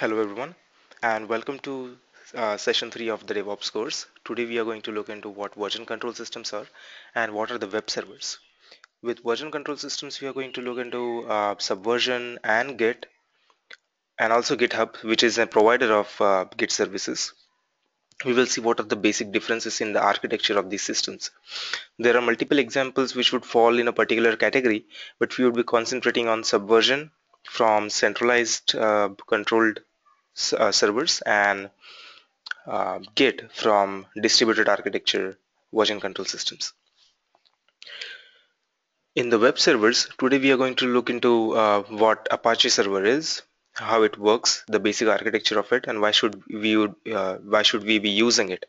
Hello everyone and welcome to session 3 of the DevOps course. Today we are going to look into what version control systems are and what are the web servers. With version control systems we are going to look into Subversion and Git and also GitHub, which is a provider of Git services. We will see what are the basic differences in the architecture of these systems. There are multiple examples which would fall in a particular category, but we would be concentrating on Subversion from centralized controlled servers and Git from distributed architecture version control systems. In the web servers, today we are going to look into what Apache server is, how it works, the basic architecture of it, and why should we be using it.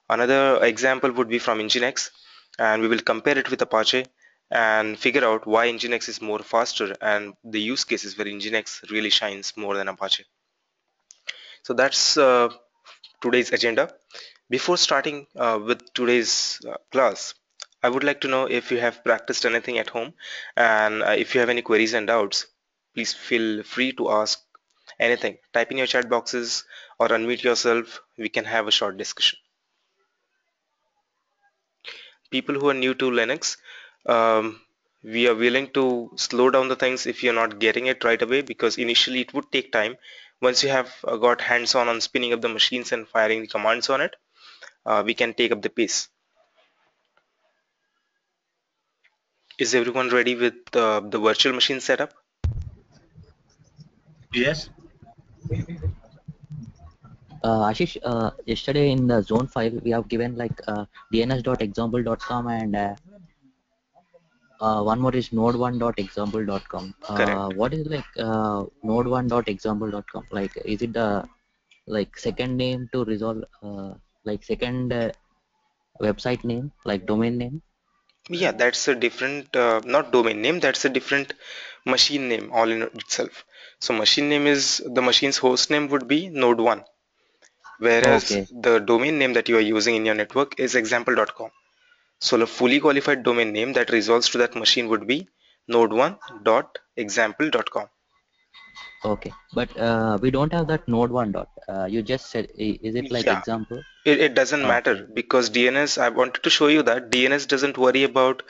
Another example would be from Nginx, and we will compare it with Apache and figure out why Nginx is more faster and the use cases where Nginx really shines more than Apache. So that's today's agenda. Before starting with today's class, I would like to know if you have practiced anything at home, and if you have any queries and doubts, please feel free to ask anything. Type in your chat boxes or unmute yourself. We can have a short discussion. People who are new to Linux, um, we are willing to slow down the things if you're not getting it right away, because initially it would take time. Once you have got hands-on on spinning up the machines and firing the commands on it, we can take up the pace. Is everyone ready with the virtual machine setup? Yes. Ashish, yesterday in the zone file we have given like dns.example.com and one more is node1.example.com. Correct. What is like node1.example.com? Like, is it the like second name to resolve like second website name, like domain name? Yeah, that's a different, not domain name, that's a different machine name all in itself. So machine name is the machine's host name would be node 1, whereas Okay, the domain name that you are using in your network is example.com. So the fully qualified domain name that resolves to that machine would be node1.example.com. okay. But we don't have that node1 dot. You just said, is it like Yeah, example? it doesn't matter Okay, because DNS, I wanted to show you that DNS doesn't worry about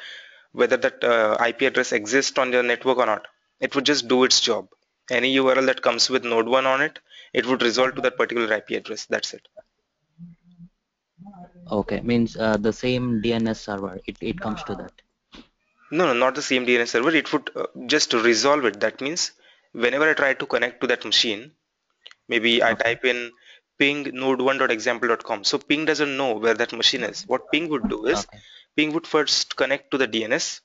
whether that IP address exists on your network or not. It would just do its job. Any URL that comes with node 1 on it, it would resolve to that particular IP address. That's it. okay. Means the same DNS server. It comes to that. No, no, not the same DNS server. It would just resolve it. That means whenever I try to connect to that machine, maybe I Okay. type in ping node1.example.com. So ping doesn't know where that machine is. What ping would do is Okay. ping would first connect to the DNS,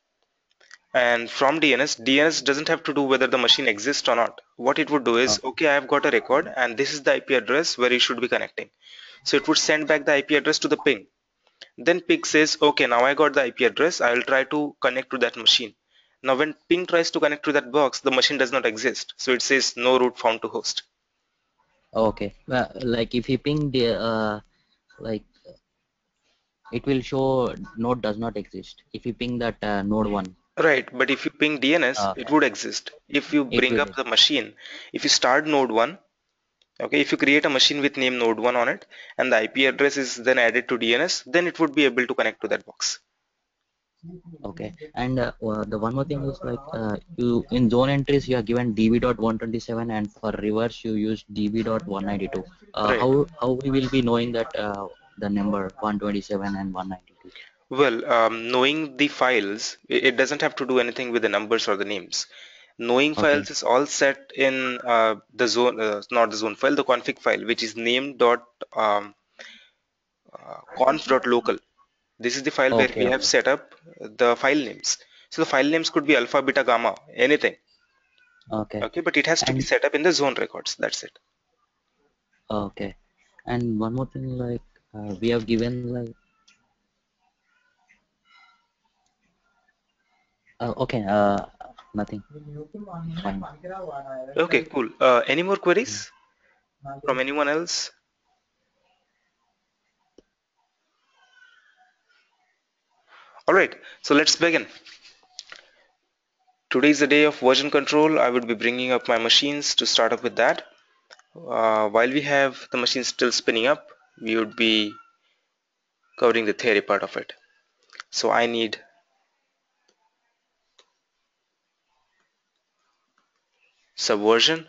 and from DNS doesn't have to do whether the machine exists or not. What it would do is, Okay. okay, I've got a record and this is the IP address where you should be connecting. So it would send back the IP address to the ping. Then ping says, okay, now I got the IP address, I will try to connect to that machine. Now when ping tries to connect to that box, the machine does not exist. So it says no route found to host. Okay. Well, like if you ping the like it will show node does not exist. If you ping that node one, Right, but if you ping DNS, it okay, would exist. If you it bring will. up the machine, if you start node 1, okay, if you create a machine with name node 1 on it and the IP address is then added to DNS, then it would be able to connect to that box. Okay. And the one more thing is like you in zone entries you are given db.127 and for reverse you use db.192. Right. How we will be knowing that the number 127 and 192? Well, knowing the files, it doesn't have to do anything with the numbers or the names. Knowing Okay. files is all set in the zone, not the zone file, the config file, which is name.conf.local. This is the file where we Okay. have Okay. set up the file names. So the file names could be alpha, beta, gamma, anything. Okay. Okay, but it has to be And set up in the zone records. That's it. okay. And one more thing like we have given like okay, nothing. Fine. Okay, cool. Any more queries from anyone else? All right, so let's begin. Today is the day of version control. I would be bringing up my machines to start up with that. While we have the machine still spinning up, we would be covering the theory part of it. So I need subversion.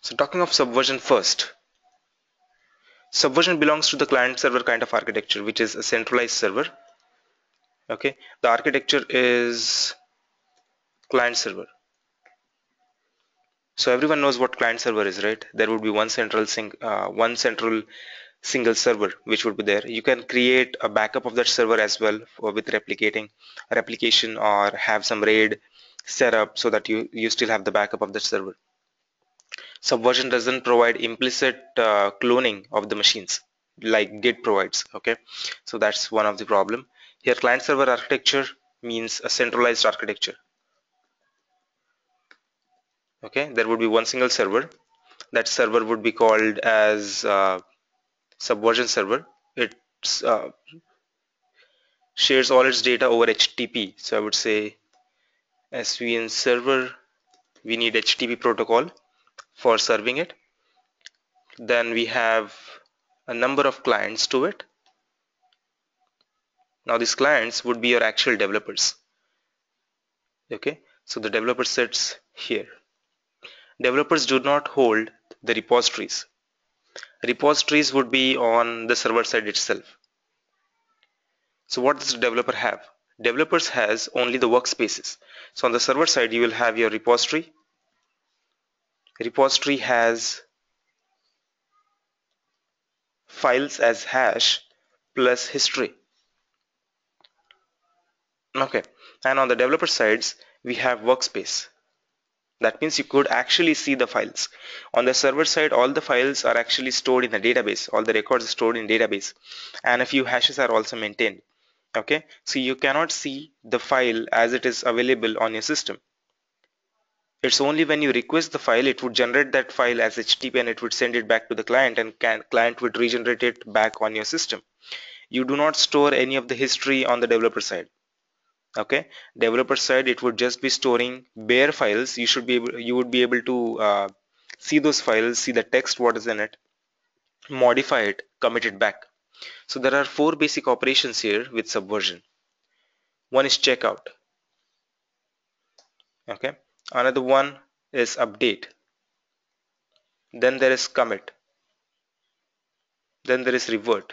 So talking of subversion first, subversion belongs to the client server kind of architecture, which is a centralized server. Okay, the architecture is client server. So everyone knows what client server is, right? There would be one central single server which would be there. You can create a backup of that server as well with replicating replication, or have some RAID set up so that you still have the backup of the server. Subversion doesn't provide implicit cloning of the machines like Git provides. Okay, so that's one of the problem here. Client server architecture means a centralized architecture. Okay, there would be one single server. That server would be called as subversion server. It shares all its data over HTTP. So I would say SVN server, we need HTTP protocol for serving it. Then we have a number of clients to it. Now these clients would be your actual developers. Okay, so the developer sits here. Developers do not hold the repositories. Repositories would be on the server side itself. So what does the developer have? Developers has only the workspaces. So on the server side, you will have your repository. Repository has files as hash plus history. Okay, and on the developer sides, we have workspace. That means you could actually see the files. On the server side, all the files are actually stored in a database. All the records are stored in database, and a few hashes are also maintained. Okay, so you cannot see the file as it is available on your system. It's only when you request the file, it would generate that file as HTTP and it would send it back to the client, and client would regenerate it back on your system. You do not store any of the history on the developer side. Okay, developer side, it would just be storing bare files. You would be able to see those files, see the text what is in it, modify it, commit it back. So there are four basic operations here with subversion. One is checkout. Okay, another one is update. Then there is commit. Then there is revert.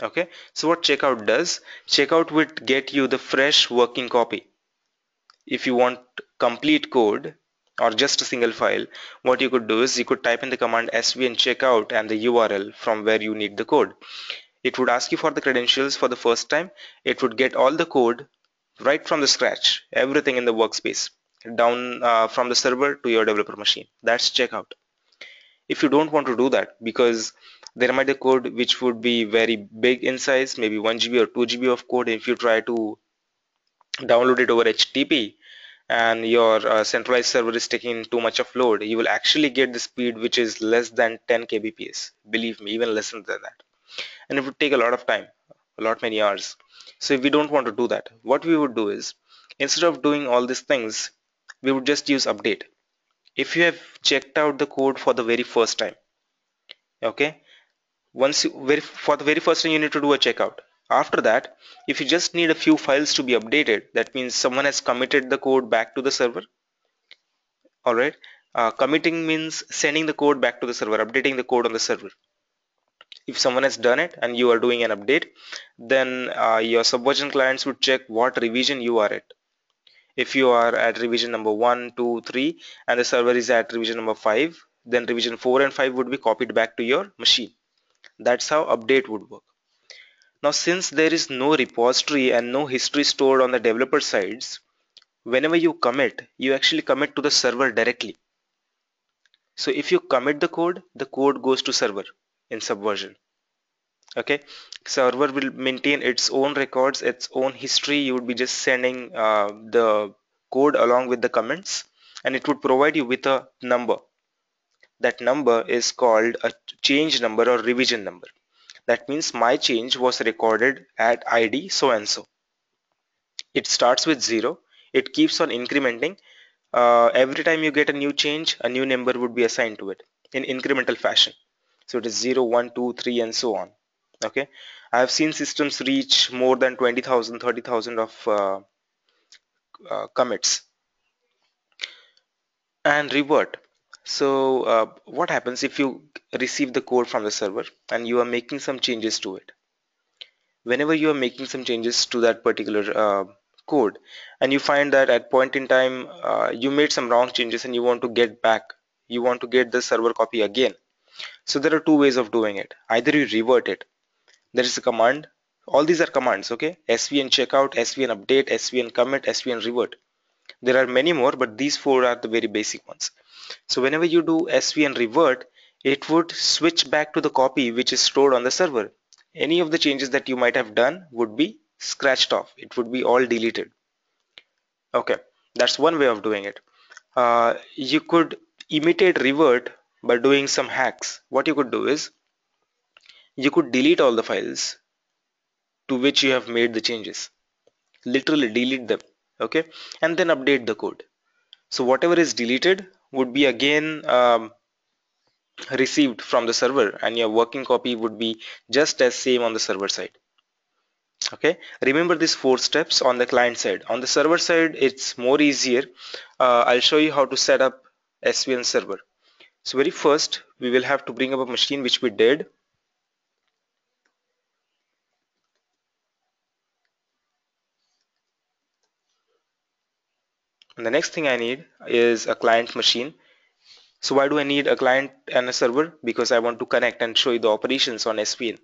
Okay, so what checkout does, checkout would get you the fresh working copy. If you want complete code or just a single file, what you could do is you could type in the command svn checkout and the URL from where you need the code. It would ask you for the credentials for the first time. It would get all the code right from the scratch, everything in the workspace, down from the server to your developer machine. That's checkout. If you don't want to do that, because there might be code which would be very big in size, maybe 1 GB or 2 GB of code, if you try to download it over HTTP and your centralized server is taking too much of load, you will actually get the speed which is less than 10 kbps. Believe me, even less than that. And it would take a lot of time, a lot many hours. So if we don't want to do that, what we would do is, instead of doing all these things, we would just use update. If you have checked out the code for the very first time, okay, for the very first time you need to do a checkout. After that, if you just need a few files to be updated, that means someone has committed the code back to the server. All right, committing means sending the code back to the server, updating the code on the server. If someone has done it and you are doing an update, then your subversion clients would check what revision you are at. If you are at revision number 1, 2, 3, and the server is at revision number 5, then revision 4 and 5 would be copied back to your machine. That's how update would work. Now, since there is no repository and no history stored on the developer sides, whenever you commit, you actually commit to the server directly. So if you commit the code goes to server in Subversion. Okay, server will maintain its own records, its own history. You would be just sending the code along with the comments, and it would provide you with a number. That number is called a change number or revision number. That means my change was recorded at ID so and so. It starts with 0. It keeps on incrementing. Every time you get a new change, a new number would be assigned to it in incremental fashion. So it is 0, 1, 2, 3, and so on. Okay. I have seen systems reach more than 20,000, 30,000 of commits and revert. So what happens if you receive the code from the server and you are making some changes to it? Whenever you are making some changes to that particular code and you find that at point in time you made some wrong changes and you want to get back, you want to get the server copy again. So there are two ways of doing it. Either you revert it. There is a command. All these are commands, okay? svn checkout, svn update, svn commit, svn revert. There are many more, but these four are the very basic ones. So whenever you do svn revert, it would switch back to the copy which is stored on the server. Any of the changes that you might have done would be scratched off. It would be all deleted. Okay, that's one way of doing it. You could imitate revert by doing some hacks. What you could do is you could delete all the files to which you have made the changes. Literally delete them. Okay, and then update the code. So whatever is deleted would be again received from the server, and your working copy would be just as same on the server side. Okay, remember these four steps on the client side. On the server side, it's more easier. I'll show you how to set up svn server. So very first we will have to bring up a machine, which we did. And the next thing I need is a client machine. So why do I need a client and a server? Because I want to connect and show you the operations on svn.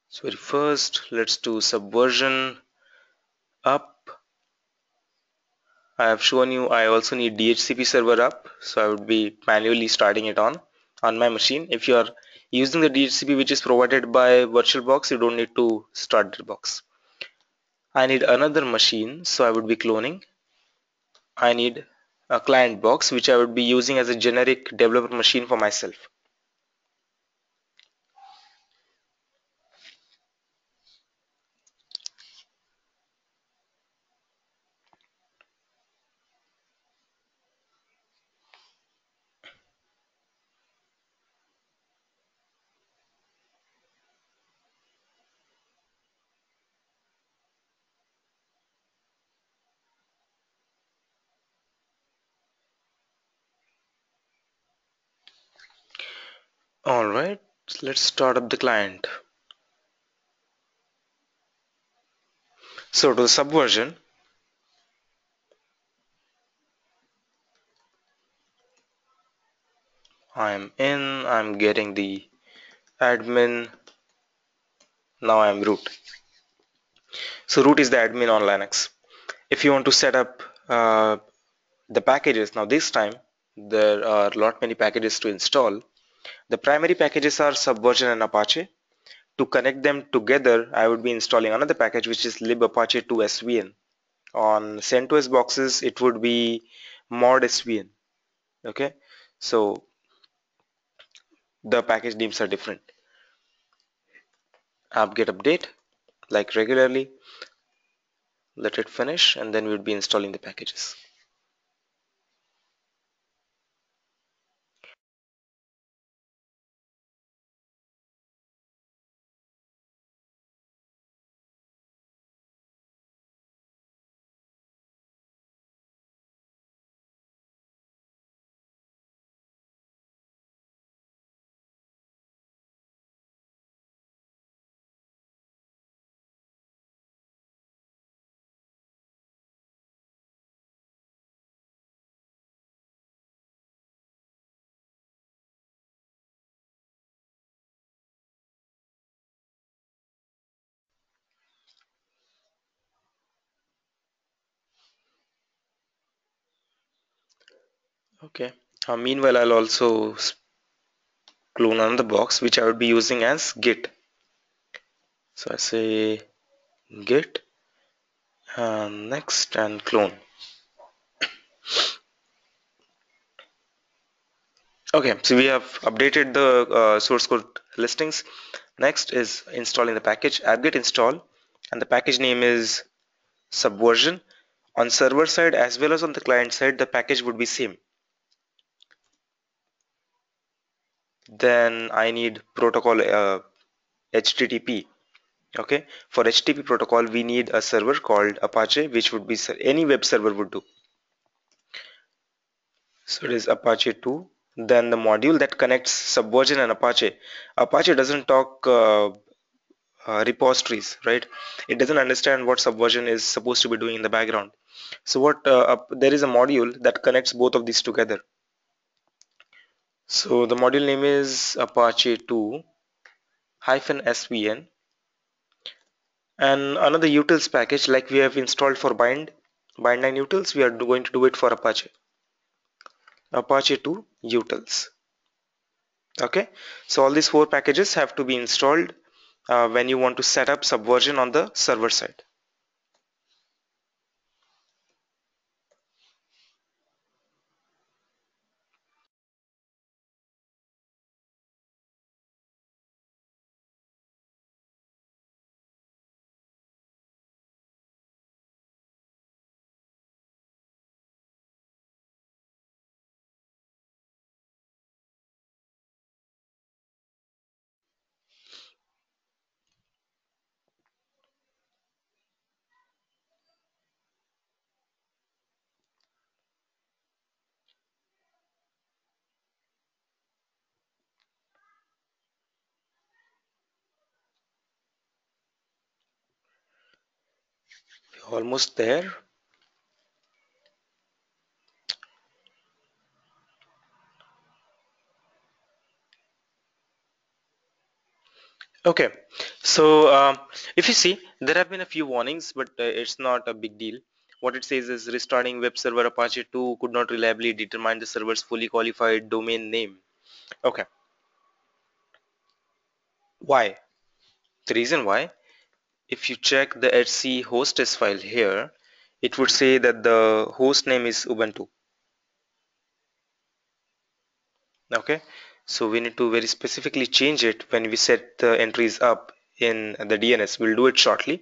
So very first, let's do subversion up. I have shown you I also need DHCP server up, so I would be manually starting it on my machine. If you are using the DHCP which is provided by VirtualBox, you don't need to start the box. I need another machine, so I would be cloning. I need a client box which I would be using as a generic developer machine for myself. Alright, let's start up the client. So to the subversion, I'm getting the admin, now I'm root. So root is the admin on Linux. If you want to set up the packages, now this time there are a lot many packages to install. The primary packages are Subversion and Apache. To connect them together, I would be installing another package which is libapache2svn. On CentOS boxes, it would be mod svn. Okay, so the package names are different. Apt-get update, like regularly, let it finish, and then we would be installing the packages. Okay. Meanwhile, I'll also clone another box which I would be using as git. So I say git next and clone. Okay, so we have updated the source code listings. Next is installing the package apt-get install. and the package name is Subversion. On server side as well as on the client side, the package would be same. Then I need protocol HTTP. Okay, for HTTP protocol, we need a server called Apache, which would be any web server would do. So it is Apache 2. Then the module that connects Subversion and Apache. Apache doesn't talk repositories, right? It doesn't understand what Subversion is supposed to be doing in the background. So there is a module that connects both of these together. So the module name is Apache 2 hyphen svn, and another utils package like we have installed for bind9 utils, we are going to do it for Apache 2 utils. Okay, so all these four packages have to be installed when you want to set up Subversion on the server side. Almost there. Okay, so if you see, there have been a few warnings, but it's not a big deal. What it says is restarting web server Apache 2 could not reliably determine the server's fully qualified domain name. Okay, why? The reason why, if you check the etc hostess file here, it would say that the host name is Ubuntu. Okay, so we need to very specifically change it when we set the entries up in the DNS. We'll do it shortly.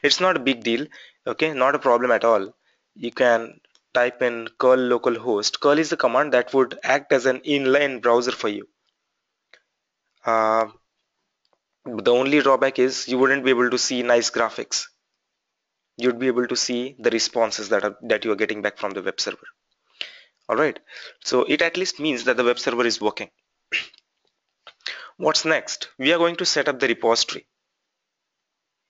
It's not a big deal. Okay, not a problem at all. You can type in curl localhost. Curl is the command that would act as an inline browser for you. uh, the only drawback is you wouldn't be able to see nice graphics. You'd be able to see the responses that you are getting back from the web server. All right, so it at least means that the web server is working. What's next? We are going to set up the repository.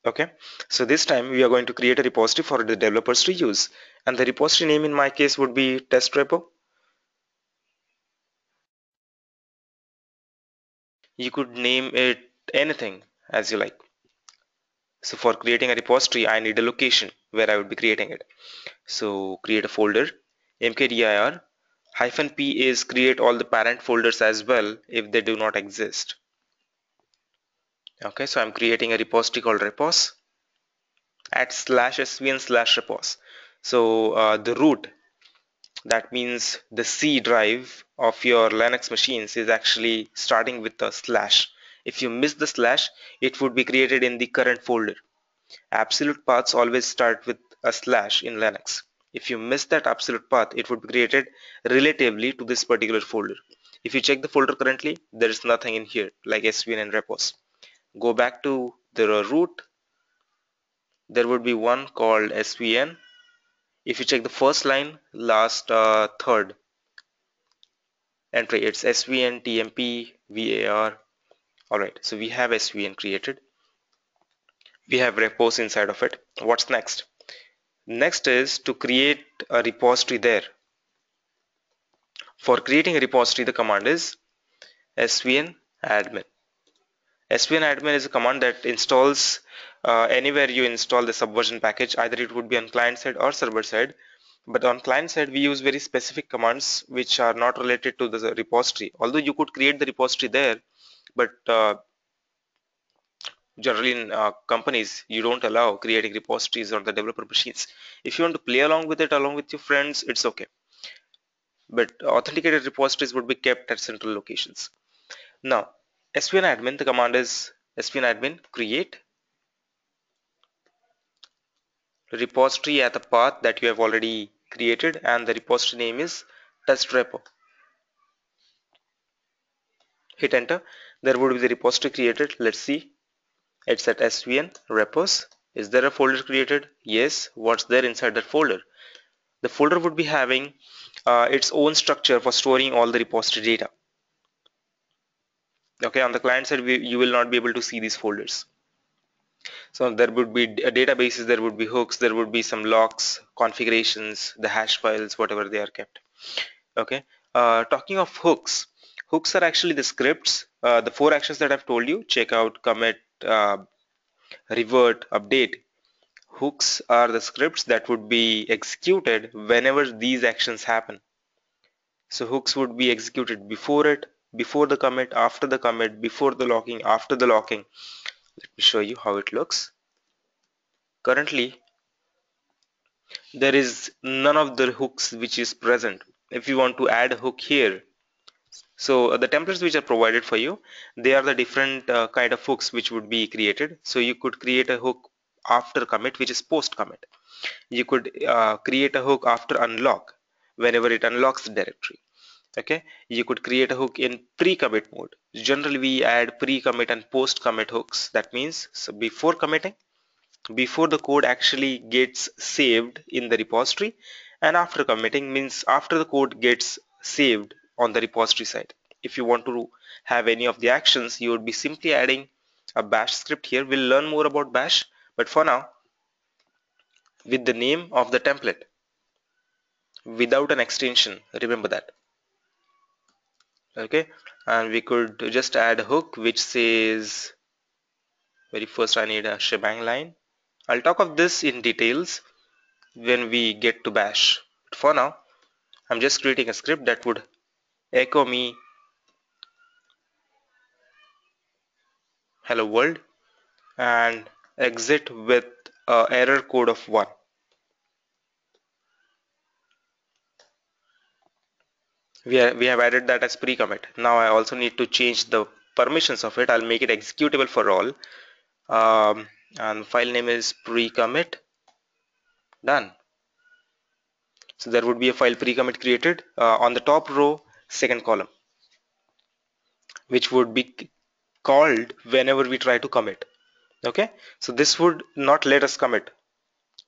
Okay, so this time we are going to create a repository for the developers to use, and the repository name in my case would be test repo. You could name it anything as you like. So for creating a repository, I need a location where I would be creating it. So create a folder, mkdir hyphen p is create all the parent folders as well if they do not exist. Okay, so I'm creating a repository called repos at slash svn slash repos. So the root, that means the C drive of your Linux machines, is actually starting with a slash. If you miss the slash, it would be created in the current folder. Absolute paths always start with a slash in Linux. If you miss that absolute path, it would be created relatively to this particular folder. If you check the folder currently, there is nothing in here like svn and repos. Go back to the root, there would be one called svn. If you check the first line, last third entry, it's svn tmp var. All right, so we have svn created, we have repos inside of it. What's next? Next is to create a repository there. For creating a repository, the command is svn admin. Svn admin is a command that installs anywhere you install the Subversion package. Either it would be on client side or server side, but on client side we use very specific commands which are not related to the repository. Although you could create the repository there, but generally in companies you don't allow creating repositories on the developer machines. If you want to play along with it along with your friends, it's okay, but authenticated repositories would be kept at central locations. Now svn admin, the command is svn admin create repository at the path that you have already created, and the repository name is test repo. Hit enter. There would be the repository created. Let's see. It's at svn repos. Is there a folder created? Yes. What's there inside that folder? The folder would be having its own structure for storing all the repository data. Okay, on the client side, you will not be able to see these folders. So there would be databases, there would be hooks, there would be some locks, configurations, the hash files, whatever they are kept. Okay. Talking of hooks, hooks are actually the scripts, the four actions that I've told you: checkout, commit, revert, update. Hooks are the scripts that would be executed whenever these actions happen. So hooks would be executed before it, before the commit, after the commit, before the locking, after the locking. Let me show you how it looks. Currently, there is none of the hooks which is present. If you want to add a hook here, so the templates which are provided for you, they are the different kind of hooks which would be created. So you could create a hook after commit, which is post commit. You could create a hook after unlock, whenever it unlocks the directory. Okay, you could create a hook in pre-commit mode. Generally we add pre-commit and post-commit hooks. That means, so before committing, before the code actually gets saved in the repository, and after committing means after the code gets saved on the repository side. If you want to have any of the actions, you would be simply adding a bash script here. We'll learn more about bash, but for now, with the name of the template without an extension, remember that. Okay, and we could just add a hook which says, very first I need a shebang line. I'll talk of this in details when we get to bash. But for now, I'm just creating a script that would echo me hello world and exit with a error code of 1. We have added that as pre-commit. Now I also need to change the permissions of it. I'll make it executable for all. And file name is pre-commit. Done. So there would be a file pre-commit created on the top row, second column, which would be called whenever we try to commit. Okay, so this would not let us commit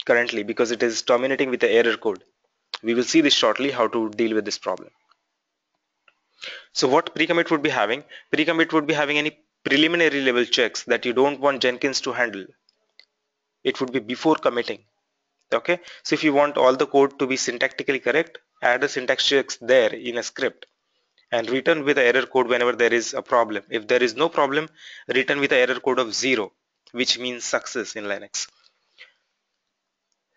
currently because it is terminating with the error code. We will see this shortly, how to deal with this problem. So what pre-commit would be having? Pre-commit would be having any preliminary level checks that you don't want Jenkins to handle. It would be before committing. Okay, so if you want all the code to be syntactically correct, add a syntax checks there in a script and return with the error code whenever there is a problem. If there is no problem, return with the error code of 0, which means success in Linux.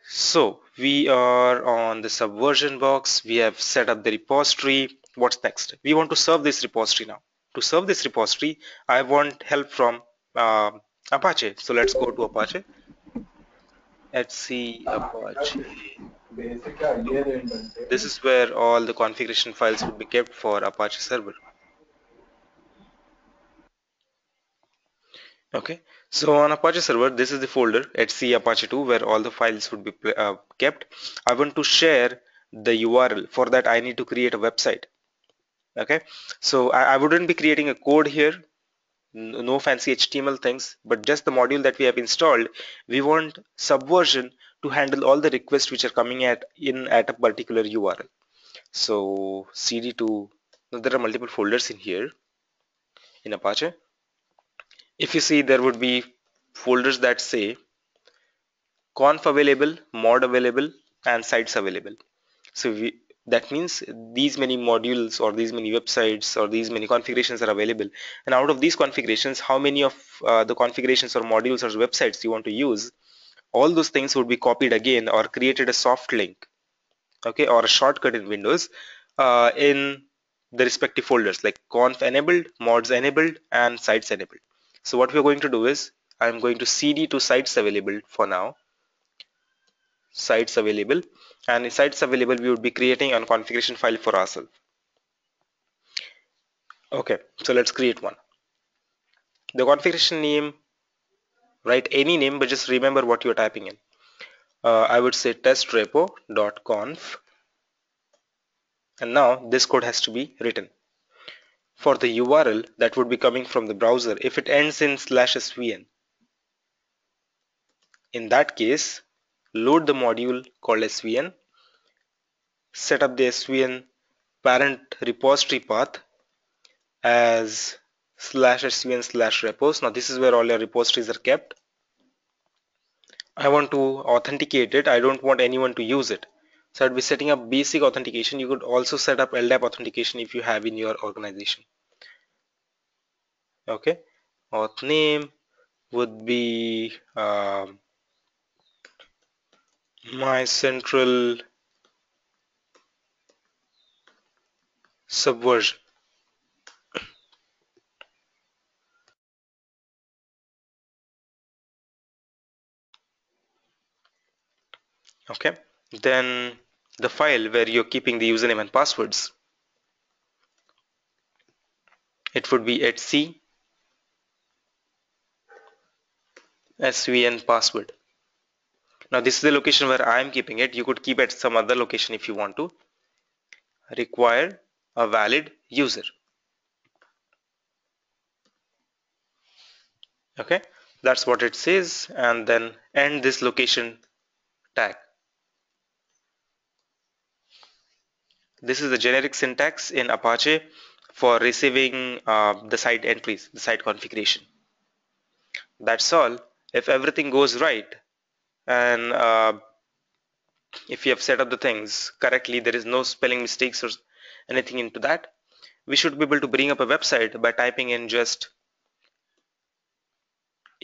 So we are on the subversion box. We have set up the repository. What's next? We want to serve this repository now. To serve this repository, I want help from Apache. So let's go to Apache. Let's see Apache. So this is where all the configuration files would be kept for Apache server. Okay, so on Apache server, this is the folder etc apache 2 where all the files would be kept. I want to share the URL. For that, I need to create a website. Okay, so I wouldn't be creating a code here, no fancy HTML things, but just the module that we have installed. We want Subversion to handle all the requests which are coming at a particular URL. So cd to, now there are multiple folders in here in Apache. If you see, there would be folders that say conf available, mod available, and sites available. So that means these many modules or these many websites or these many configurations are available. And out of these configurations, how many of the configurations or modules or websites you want to use, all those things would be copied again or created a soft link, okay, or a shortcut in Windows in the respective folders like conf enabled, mods enabled, and sites enabled. So what we're going to do is I'm going to cd to sites available for now, sites available, and in sites available we would be creating a configuration file for ourselves. Okay, so let's create one. The configuration name, write any name, but just remember what you're typing in. I would say test repo.conf, and now this code has to be written. For the URL that would be coming from the browser, if it ends in /svn, in that case, load the module called svn, set up the svn parent repository path as /svn/repos. Now this is where all your repositories are kept. I want to authenticate it. I don't want anyone to use it. So I'd be setting up basic authentication. You could also set up LDAP authentication if you have in your organization. Okay. Auth name would be my central subversion. Okay. Then the file where you're keeping the username and passwords, it would be etc svn password. Now this is the location where I'm keeping it. You could keep at some other location if you want to. Require a valid user. Okay, that's what it says, and then end this location tag. This is the generic syntax in Apache for receiving the site entries, the site configuration. That's all. If everything goes right, and if you have set up the things correctly, there is no spelling mistakes or anything into that, we should be able to bring up a website by typing in just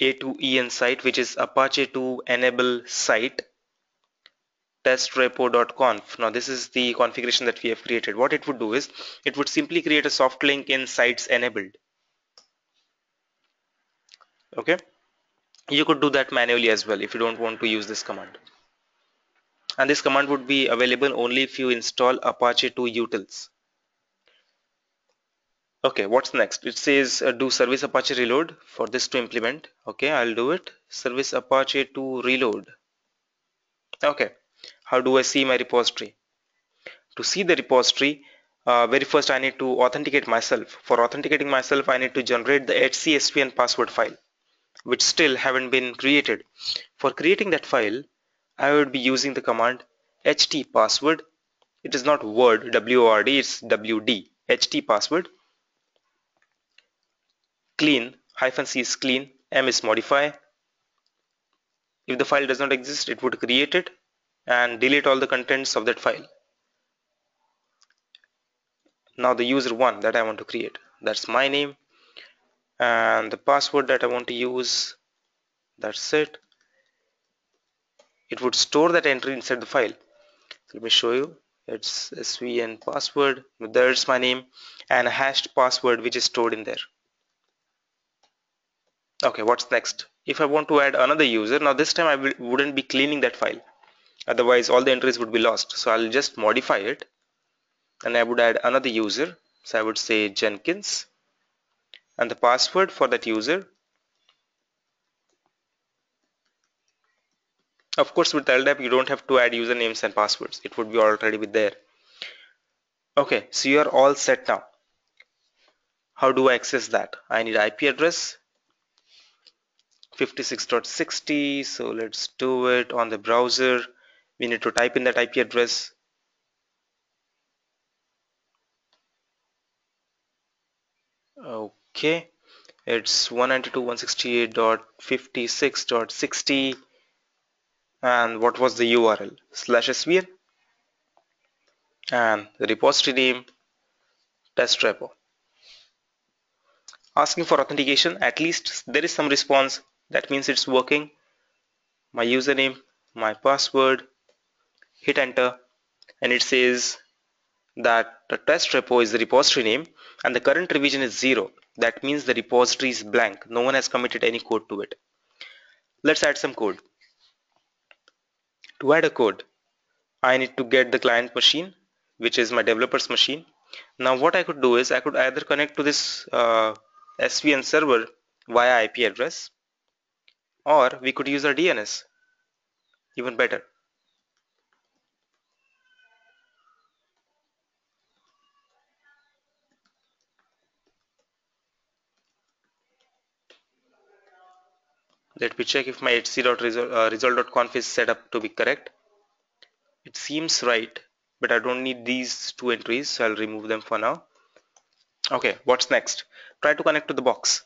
a2en site, which is Apache to enable site testrepo.conf. Now this is the configuration that we have created. What it would do is it would simply create a soft link in sites enabled. Okay, you could do that manually as well if you don't want to use this command. And this command would be available only if you install Apache 2 utils. Okay, what's next? It says do service Apache reload. For this to implement, okay, I'll do it. Service Apache 2 reload. Okay, how do I see my repository? To see the repository, very first I need to authenticate myself. For authenticating myself, I need to generate the HCSVN password file, which still haven't been created. For creating that file, I would be using the command htpassword. It is not word, W-O-R-D, it's W-D. htpassword, clean, -c is clean, m is modify. If the file does not exist, it would create it and delete all the contents of that file. Now the user one that I want to create, that's my name, and the password that I want to use, that's it. It would store that entry inside the file. So let me show you. It's svn password, there's my name, and a hashed password which is stored in there. Okay, what's next? If I want to add another user, now this time I wouldn't be cleaning that file, otherwise all the entries would be lost. So I'll just modify it and I would add another user. So I would say Jenkins, and the password for that user, of course with LDAP you don't have to add usernames and passwords, it would be already with there. Okay, so you are all set now. How do I access that? I need IP address 56.60, so let's do it on the browser. We need to type in that IP address. Okay, it's 192.168.56.60, and what was the URL? /svn, and the repository name test repo. Asking for authentication, at least there is some response, that means it's working. My username, my password, hit enter, and it says that the test repo is the repository name and the current revision is 0. That means the repository is blank. No one has committed any code to it. Let's add some code. To add a code, I need to get the client machine, which is my developer's machine. Now what I could do is I could either connect to this SVN server via IP address, or we could use our DNS. even better. Let me check if my result.conf is set up to be correct. It seems right, but I don't need these two entries, so I'll remove them for now. Okay, what's next? Try to connect to the box.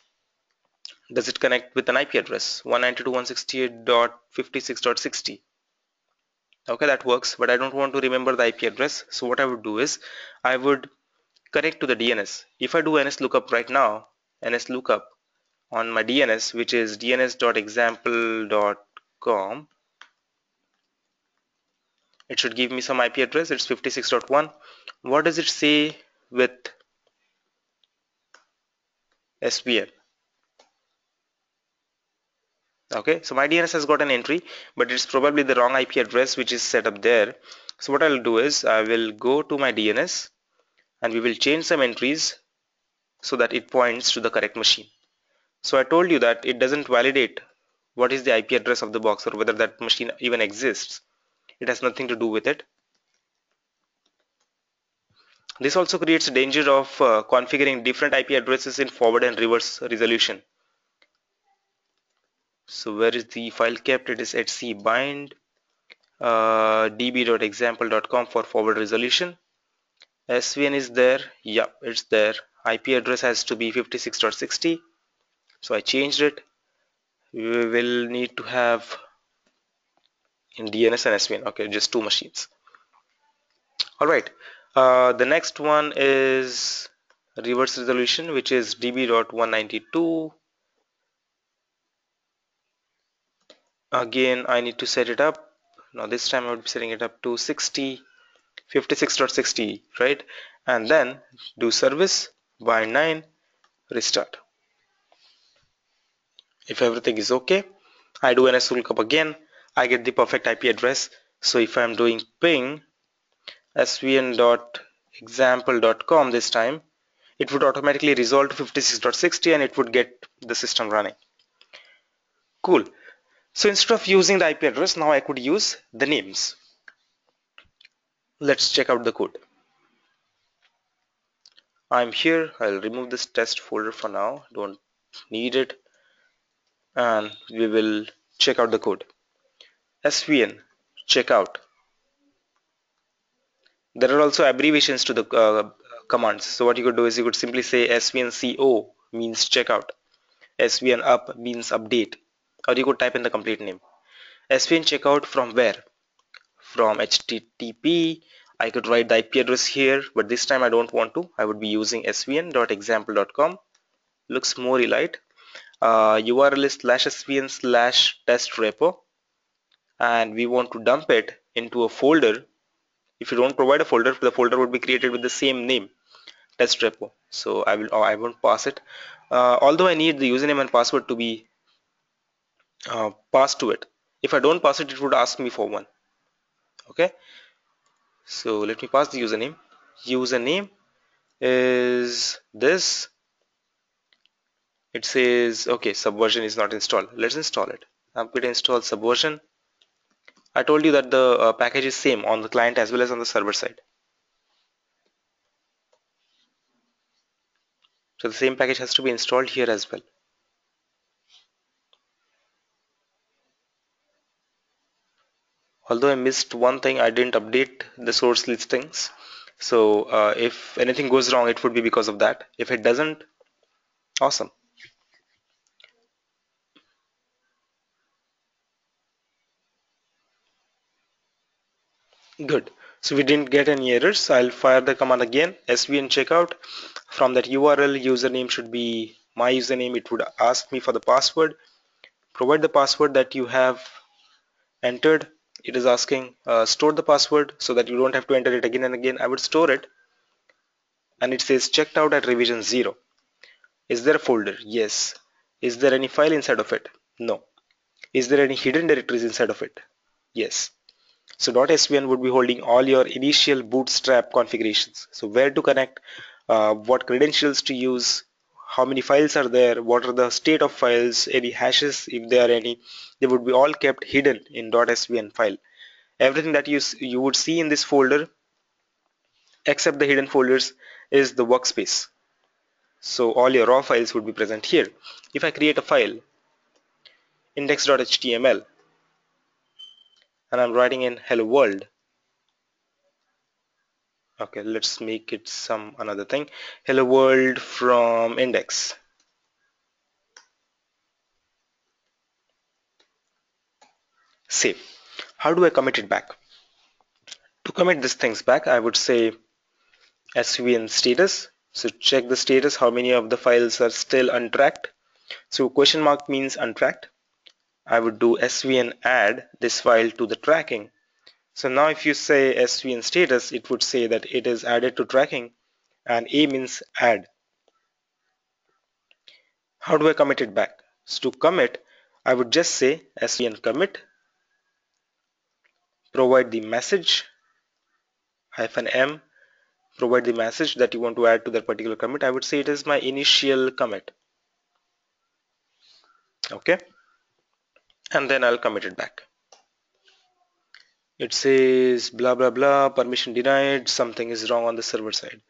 Does it connect with an IP address 192.168.56.60? Okay, that works, but I don't want to remember the IP address. So what I would do is I would connect to the DNS. If I do nslookup right now, nslookup on my DNS, which is dns.example.com, it should give me some IP address. It's 56.1. What does it say with SVN? Okay, so my DNS has got an entry, but it's probably the wrong IP address which is set up there. So what I'll do is I will go to my DNS and we will change some entries so that it points to the correct machine. So I told you that it doesn't validate what is the IP address of the box or whether that machine even exists. It has nothing to do with it. This also creates a danger of configuring different IP addresses in forward and reverse resolution. So where is the file kept? It is at cbind db.example.com for forward resolution. SVN is there. Yeah, it's there. IP address has to be 56.60. So I changed it. We will need to have in DNS and SVN. Okay, just two machines. All right. The next one is reverse resolution, which is db.192. Again, I need to set it up. Now this time I would be setting it up to 60, 56.60, right? And then do service bind 9, restart. If everything is okay, I do NS lookup again. I get the perfect IP address. So if I'm doing ping svn.example.com this time, it would automatically resolve to 56.60 and it would get the system running. Cool. So instead of using the IP address, now I could use the names. Let's check out the code. I'm here. I'll remove this test folder for now. Don't need it. And we will check out the code. svn checkout. There are also abbreviations to the commands. So what you could do is you could simply say svnco means checkout. Svn up means update. Or you could type in the complete name. Svn checkout from where? From HTTP. I could write the IP address here, but this time I don't want to. I would be using svn.example.com. Looks more elite. URL is /svn/test repo, and we want to dump it into a folder. If you don't provide a folder, the folder would be created with the same name, test repo. So I won't pass it. Although I need the username and password to be passed to it. If I don't pass it, it would ask me for one. Okay. So let me pass the username. Username is this. It says okay, Subversion is not installed. Let's install it. Apt install Subversion. I told you that the package is same on the client as well as on the server side. So the same package has to be installed here as well. Although I missed one thing, I didn't update the source listings. So if anything goes wrong, it would be because of that. If it doesn't, awesome. Good. So we didn't get any errors. I'll fire the command again, svn checkout. From that URL, username should be my username. It would ask me for the password. Provide the password that you have entered. It is asking store the password so that you don't have to enter it again and again. I would store it, and it says checked out at revision 0. Is there a folder? Yes. Is there any file inside of it? No. Is there any hidden directories inside of it? Yes. So .svn would be holding all your initial bootstrap configurations. So where to connect, what credentials to use, how many files are there, what are the state of files, any hashes if there are any, they would be all kept hidden in .svn file. Everything that you would see in this folder except the hidden folders is the workspace. So all your raw files would be present here. If I create a file index.html and I'm writing in hello world, okay, let's make it some another thing, hello world from index, save. How do I commit it back? To commit these things back, I would say svn status. So check the status, how many of the files are still untracked. So question mark means untracked. I would do svn add this file to the tracking. So now if you say svn status, it would say that it is added to tracking, and a means add. How do I commit it back? So to commit, I would just say svn commit, provide the message -m, provide the message that you want to add to that particular commit. I would say it is my initial commit. Okay, and then I'll commit it back. It says blah blah blah, permission denied, something is wrong on the server side.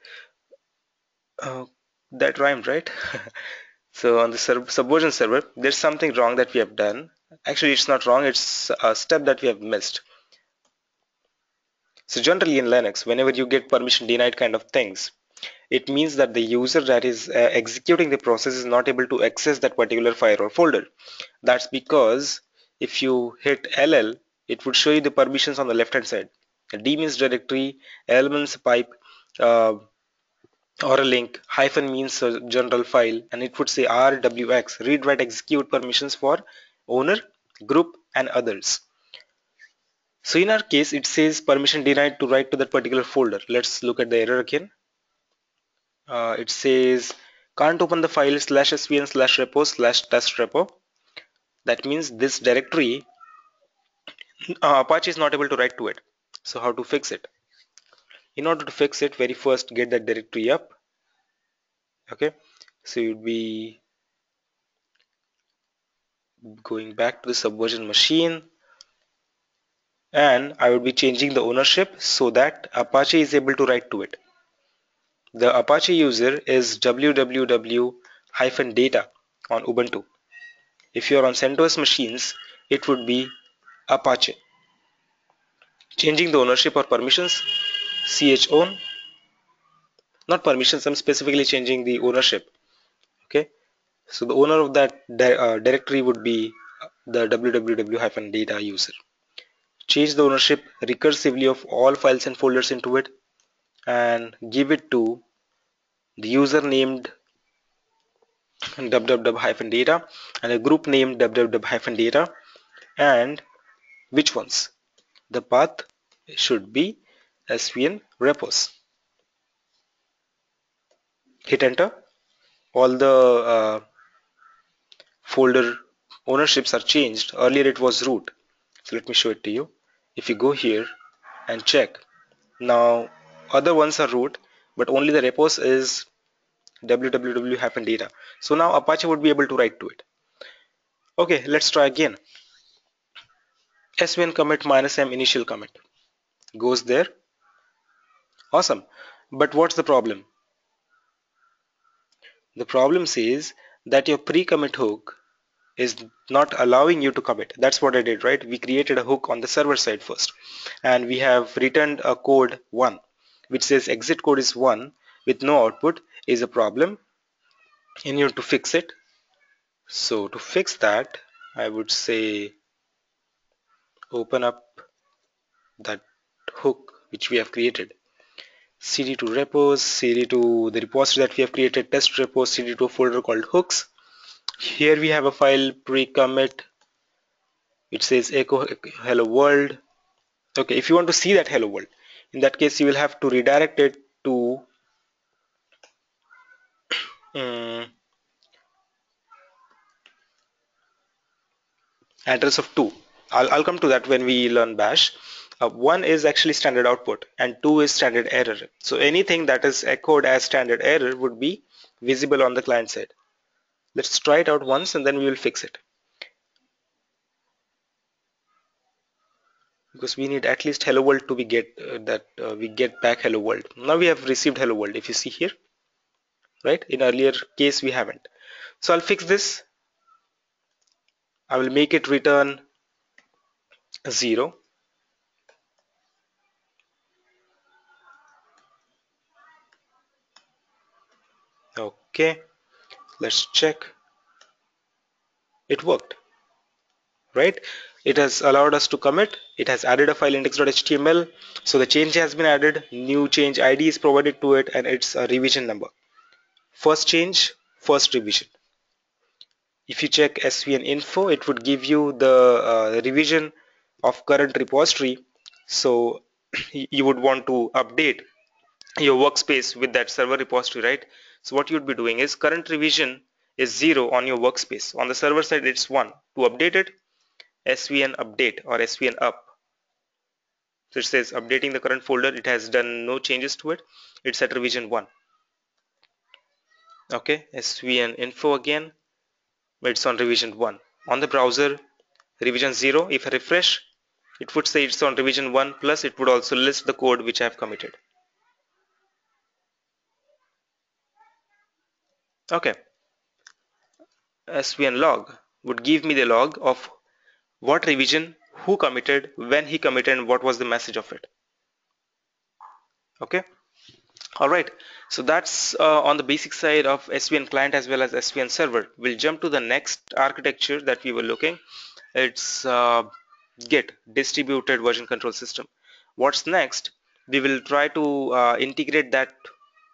uh, that rhymed, right? So on the subversion server, there's something wrong that we have done. Actually, it's not wrong, it's a step that we have missed. So generally in Linux, whenever you get permission denied kind of things, it means that the user that is executing the process is not able to access that particular file or folder. That's because if you hit LL, it would show you the permissions on the left hand side. D means directory, L means pipe, uh, or a link, hyphen means a general file, and it would say RWX, read write execute permissions for owner, group, and others. So in our case, it says permission denied to write to that particular folder. Let's look at the error again. It says can't open the file /svn /repo /test repo. That means this directory, Apache is not able to write to it. So how to fix it? In order to fix it, very first get that directory up. Okay, so you'd be going back to the subversion machine, and I would be changing the ownership so that Apache is able to write to it. The Apache user is www-data on Ubuntu. If you are on CentOS machines, it would be Apache. Changing the ownership or permissions, chown, not permissions, I'm specifically changing the ownership. Okay, so the owner of that directory would be the www-data user. Change the ownership recursively of all files and folders into it, and give it to the user named www-data and a group named www-data, and which ones? The path should be svn repos. Hit enter. All the folder ownerships are changed. Earlier it was root. So let me show it to you. If you go here and check, now other ones are root, but only the repos is www-data. So now Apache would be able to write to it. Okay, let's try again. svn commit -m initial commit goes there. Awesome. But what's the problem? The problem says that your pre-commit hook is not allowing you to commit. That's what I did, right? We created a hook on the server side first, and we have returned a code 1 which says exit code is 1 with no output is a problem and you need to fix it. So to fix that, I would say open up that hook which we have created, cd to repos, cd to the repository that we have created, test repos, cd to a folder called hooks. Here we have a file pre-commit which says echo hello world. Okay, if you want to see that hello world, in that case you will have to redirect it to um, address of 2. I'll come to that when we learn bash. One is actually standard output and two is standard error. So anything that is echoed as standard error would be visible on the client side. Let's try it out once and then we will fix it, because we need at least hello world to be get that we get back hello world. Now we have received hello world, if you see here, right? In earlier case we haven't. So I'll fix this. I will make it return 0. Okay, let's check. It worked, right? It has allowed us to commit. It has added a file index.html. So the change has been added, new change ID is provided to it, and it's a revision number. First change, first revision. If you check svn info, it would give you the revision of current repository. So you would want to update your workspace with that server repository, right? So what you'd be doing is current revision is 0 on your workspace. On the server side, it's 1. To update it, svn update or svn up. So it says updating the current folder. It has done no changes to it. It's at revision 1. Okay, svn info again. It's on revision 1. On the browser, revision 0. If I refresh, it would say it's on revision 1, plus it would also list the code which I have committed. Okay, svn log would give me the log of what revision, who committed, when he committed, and what was the message of it. Okay, all right. So that's on the basic side of svn client as well as svn server. We'll jump to the next architecture that we were looking. It's Git, distributed version control system. What's next? We will try to integrate that,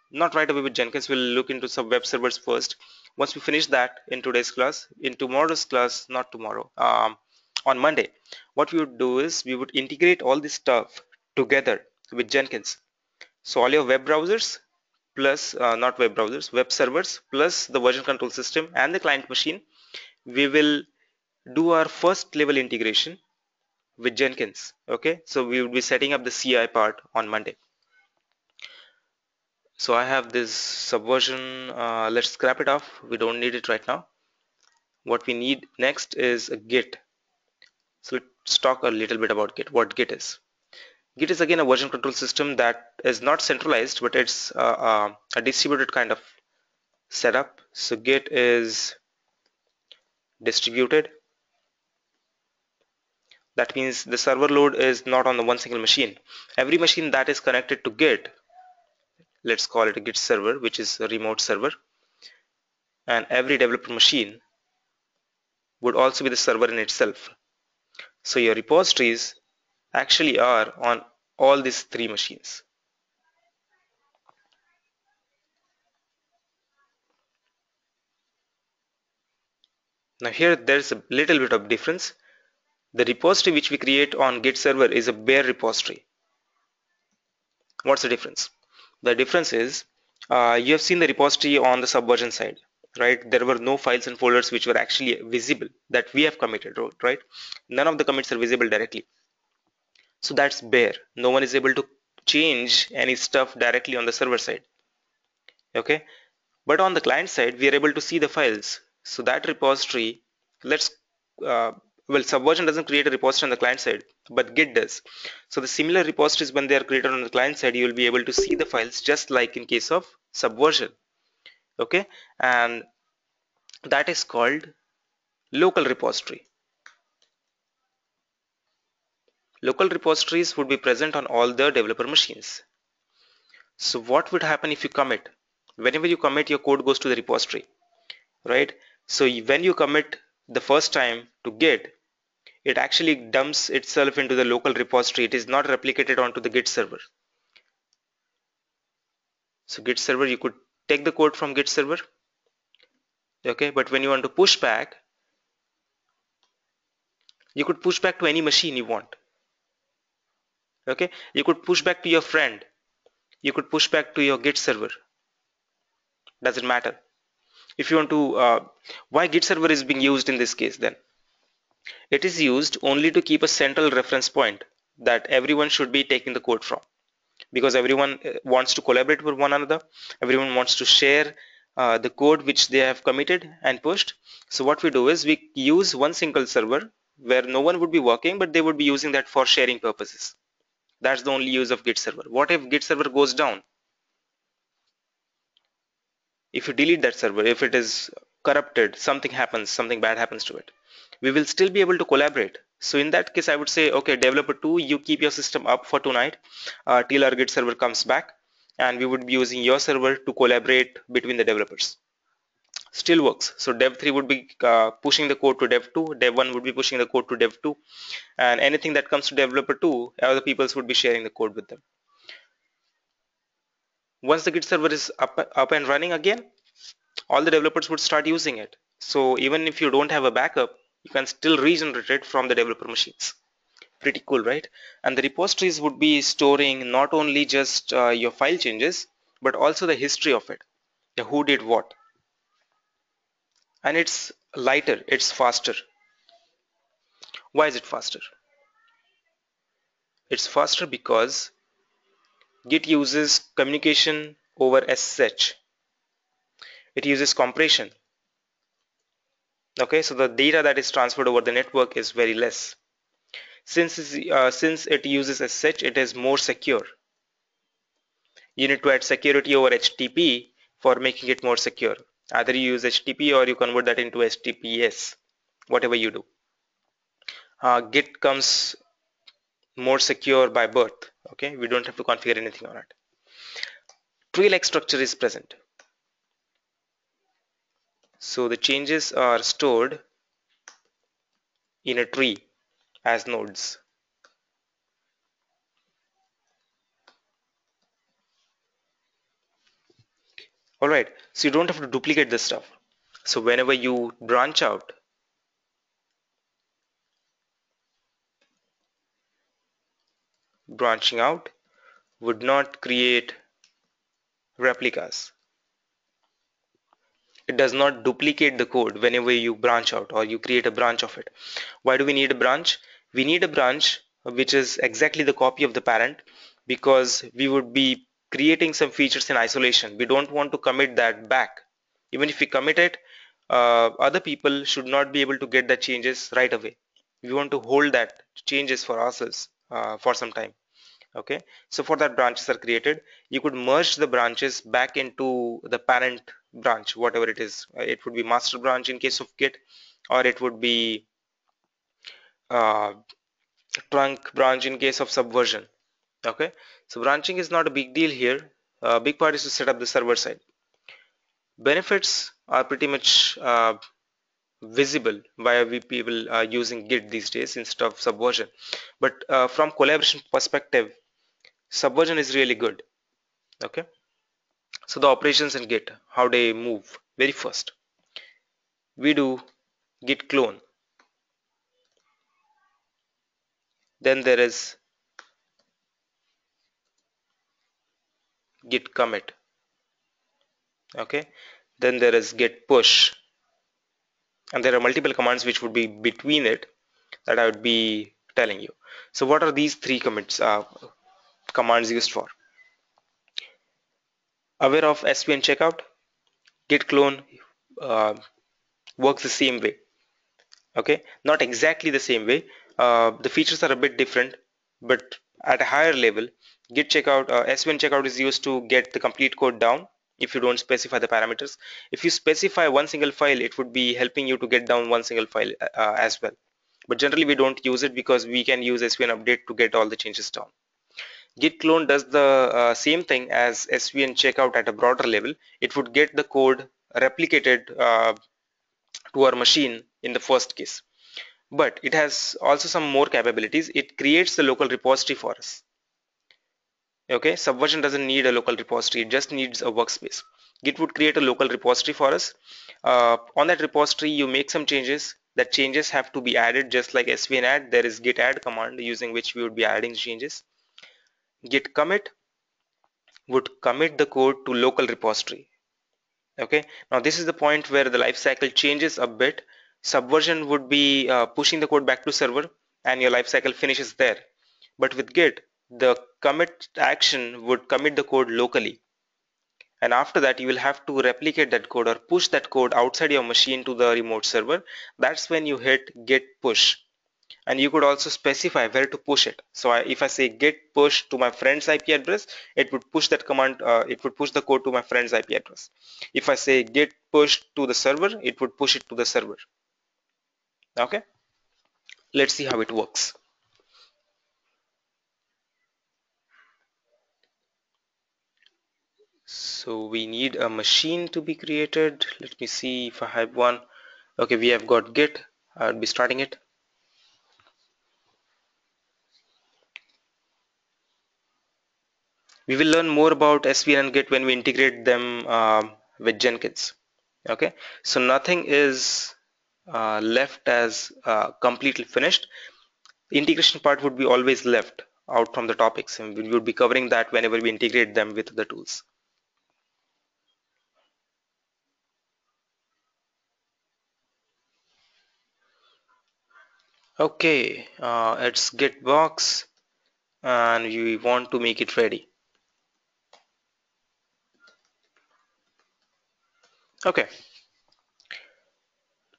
not right away with Jenkins. We'll look into some web servers first. Once we finish that in today's class, in tomorrow's class, not tomorrow, on Monday, what we would do is we would integrate all this stuff together with Jenkins. So all your web browsers plus not web browsers, web servers plus the version control system and the client machine, we will do our first level integration with Jenkins. Okay, so we will be setting up the CI part on Monday. So I have this subversion. Let's scrap it off. We don't need it right now. What we need next is a Git. So let's talk a little bit about Git. What Git is. Git is again a version control system that is not centralized, but it's a distributed kind of setup. So Git is distributed. That means the server load is not on the one single machine. Every machine that is connected to Git, let's call it a Git server, which is a remote server, and every developer machine would also be the server in itself. So your repositories actually are on all these three machines. Now here there's a little bit of difference. The repository which we create on Git server is a bare repository. What's the difference? The difference is you have seen the repository on the Subversion side, right? There were no files and folders which were actually visible that we have committed, right? None of the commits are visible directly. So that's bare. No one is able to change any stuff directly on the server side. Okay, but on the client side we are able to see the files. So that repository, let's uh, well, Subversion doesn't create a repository on the client side, but Git does. So the similar repositories, when they are created on the client side, you will be able to see the files just like in case of Subversion. Okay, and that is called local repository. Local repositories would be present on all the developer machines. So what would happen if you commit? Whenever you commit, your code goes to the repository, right? So when you commit the first time to Git, it actually dumps itself into the local repository. It is not replicated onto the Git server. So Git server, you could take the code from Git server, okay, but when you want to push back, you could push back to any machine you want. Okay, you could push back to your friend, you could push back to your Git server. Doesn't matter. If you want to why Git server is being used in this case, then it is used only to keep a central reference point. that everyone should be taking the code from, because everyone wants to collaborate with one another. Everyone wants to share the code which they have committed and pushed. So what we do is we use one single server where no one would be working, but they would be using that for sharing purposes. That's the only use of Git server. What if Git server goes down? If you delete that server, if it is corrupted, something happens, something bad happens to it, we will still be able to collaborate. So in that case, I would say, okay, developer 2, you keep your system up for tonight till our Git server comes back, and we would be using your server to collaborate between the developers. Still works. So dev 3 would be pushing the code to dev 2, dev 1 would be pushing the code to dev 2, and anything that comes to developer 2, other peoples would be sharing the code with them. Once the Git server is up and running again, all the developers would start using it. So even if you don't have a backup, you can still regenerate it from the developer machines. Pretty cool, right? And the repositories would be storing not only just your file changes, but also the history of it, the who did what. And it's lighter, it's faster. Why is it faster? It's faster because Git uses communication over SSH. It uses compression. Okay, so the data that is transferred over the network is very less. Since it uses SSH, it is more secure. You need to add security over HTTP for making it more secure. Either you use HTTP or you convert that into HTTPS, whatever you do. Git comes more secure by birth. Okay, we don't have to configure anything on it. Tree-like structure is present. So the changes are stored in a tree as nodes. All right, so you don't have to duplicate this stuff. So whenever you branch out, branching out would not create replicas. It does not duplicate the code whenever you branch out or you create a branch of it. Why do we need a branch? We need a branch which is exactly the copy of the parent, because we would be creating some features in isolation. We don't want to commit that back. Even if we commit it, other people should not be able to get the changes right away. We want to hold that changes for ourselves for some time. Okay, so for that branches are created. You could merge the branches back into the parent branch, whatever it is. It would be master branch in case of Git, or it would be uh, trunk branch in case of Subversion. Okay, so branching is not a big deal here. Big part is to set up the server side. Benefits are pretty much visible via we people are using Git these days instead of Subversion. But from collaboration perspective, Subversion is really good. Okay, so the operations in Git, how they move. Very first, we do Git clone. Then there is Git commit. Okay. Then there is Git push. And there are multiple commands which would be between it that I would be telling you. So what are these three commands used for? Aware of SVN checkout, Git clone uh, works the same way. Okay, not exactly the same way. The features are a bit different, but at a higher level. Git checkout, SVN checkout is used to get the complete code down if you don't specify the parameters. If you specify one single file, it would be helping you to get down one single file as well. But generally we don't use it because we can use SVN update to get all the changes down. Git clone does the same thing as SVN checkout at a broader level. It would get the code replicated to our machine in the first case, but it has also some more capabilities. It creates the local repository for us. Okay, Subversion doesn't need a local repository, it just needs a workspace. Git would create a local repository for us. On that repository you make some changes. That changes have to be added just like svn add. There is git add command using which we would be adding changes. Git commit would commit the code to local repository. Okay, now this is the point where the lifecycle changes a bit. Subversion would be pushing the code back to server and your lifecycle finishes there. But with Git, the commit action would commit the code locally, and after that you will have to replicate that code or push that code outside your machine to the remote server. That's when you hit git push, and you could also specify where to push it. So if I say git push to my friend's IP address, it would push that command, it would push the code to my friend's IP address. If I say git push to the server, it would push it to the server. Okay, let's see how it works. So we need a machine to be created. Let me see if I have one. Okay, we have got git. I'll be starting it. We will learn more about SVN and Git when we integrate them with Jenkins. Okay, so nothing is left as completely finished. The integration part would be always left out from the topics, and we would be covering that whenever we integrate them with the tools. Okay, it's Git box, and we want to make it ready. Okay,